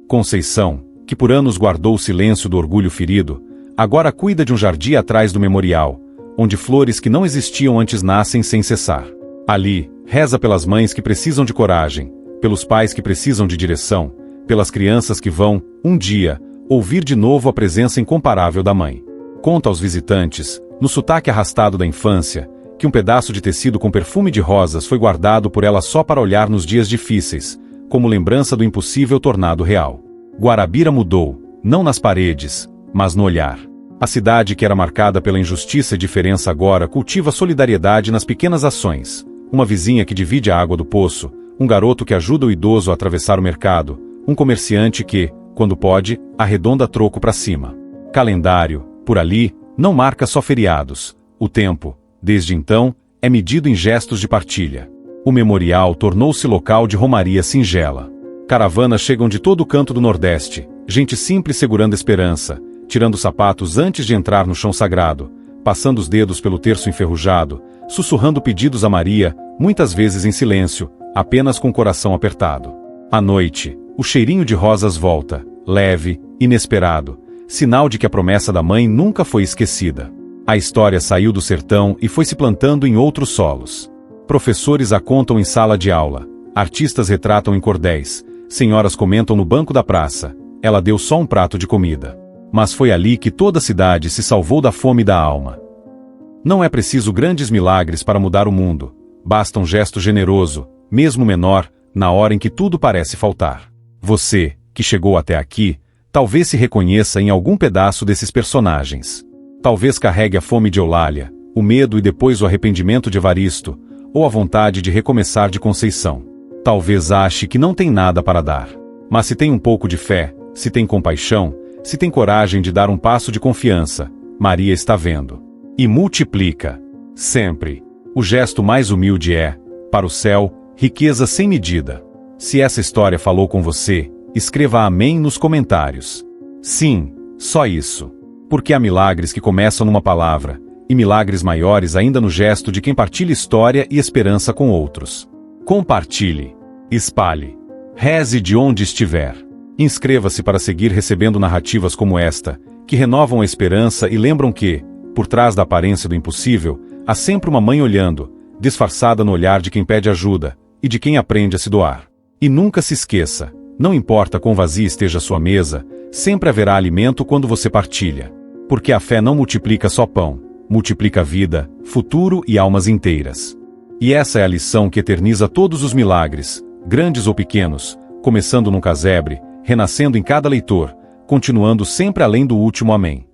Conceição, que por anos guardou o silêncio do orgulho ferido, agora cuida de um jardim atrás do memorial, onde flores que não existiam antes nascem sem cessar. Ali, reza pelas mães que precisam de coragem, pelos pais que precisam de direção, pelas crianças que vão, um dia, ouvir de novo a presença incomparável da mãe. Conta aos visitantes, no sotaque arrastado da infância, que um pedaço de tecido com perfume de rosas foi guardado por ela só para olhar nos dias difíceis, como lembrança do impossível tornado real. Guarabira mudou, não nas paredes, mas no olhar. A cidade que era marcada pela injustiça e diferença agora cultiva solidariedade nas pequenas ações. Uma vizinha que divide a água do poço, um garoto que ajuda o idoso a atravessar o mercado, um comerciante que, quando pode, arredonda troco para cima. Calendário, por ali, não marca só feriados. O tempo, desde então, é medido em gestos de partilha. O memorial tornou-se local de romaria singela. Caravanas chegam de todo o canto do Nordeste, gente simples segurando esperança, tirando sapatos antes de entrar no chão sagrado, passando os dedos pelo terço enferrujado, sussurrando pedidos a Maria, muitas vezes em silêncio, apenas com o coração apertado. À noite, O cheirinho de rosas volta, leve, inesperado, sinal de que a promessa da mãe nunca foi esquecida. A história saiu do sertão e foi se plantando em outros solos. Professores a contam em sala de aula, artistas retratam em cordéis, senhoras comentam no banco da praça. Ela deu só um prato de comida. Mas foi ali que toda a cidade se salvou da fome da alma. Não é preciso grandes milagres para mudar o mundo. Basta um gesto generoso, mesmo menor, na hora em que tudo parece faltar. Você, que chegou até aqui, talvez se reconheça em algum pedaço desses personagens. Talvez carregue a fome de Eulália, o medo e depois o arrependimento de Evaristo, ou a vontade de recomeçar de Conceição. Talvez ache que não tem nada para dar. Mas se tem um pouco de fé, se tem compaixão, se tem coragem de dar um passo de confiança, Maria está vendo. E multiplica. Sempre. O gesto mais humilde é, para o céu, riqueza sem medida. Se essa história falou com você, escreva amém nos comentários. Sim, só isso. Porque há milagres que começam numa palavra, e milagres maiores ainda no gesto de quem partilha história e esperança com outros. Compartilhe. Espalhe. Reze de onde estiver. Inscreva-se para seguir recebendo narrativas como esta, que renovam a esperança e lembram que, por trás da aparência do impossível, há sempre uma mãe olhando, disfarçada no olhar de quem pede ajuda, e de quem aprende a se doar. E nunca se esqueça, não importa quão vazia esteja a sua mesa, sempre haverá alimento quando você partilha. Porque a fé não multiplica só pão, multiplica vida, futuro e almas inteiras. E essa é a lição que eterniza todos os milagres, grandes ou pequenos, começando num casebre, renascendo em cada leitor, continuando sempre além do último amém.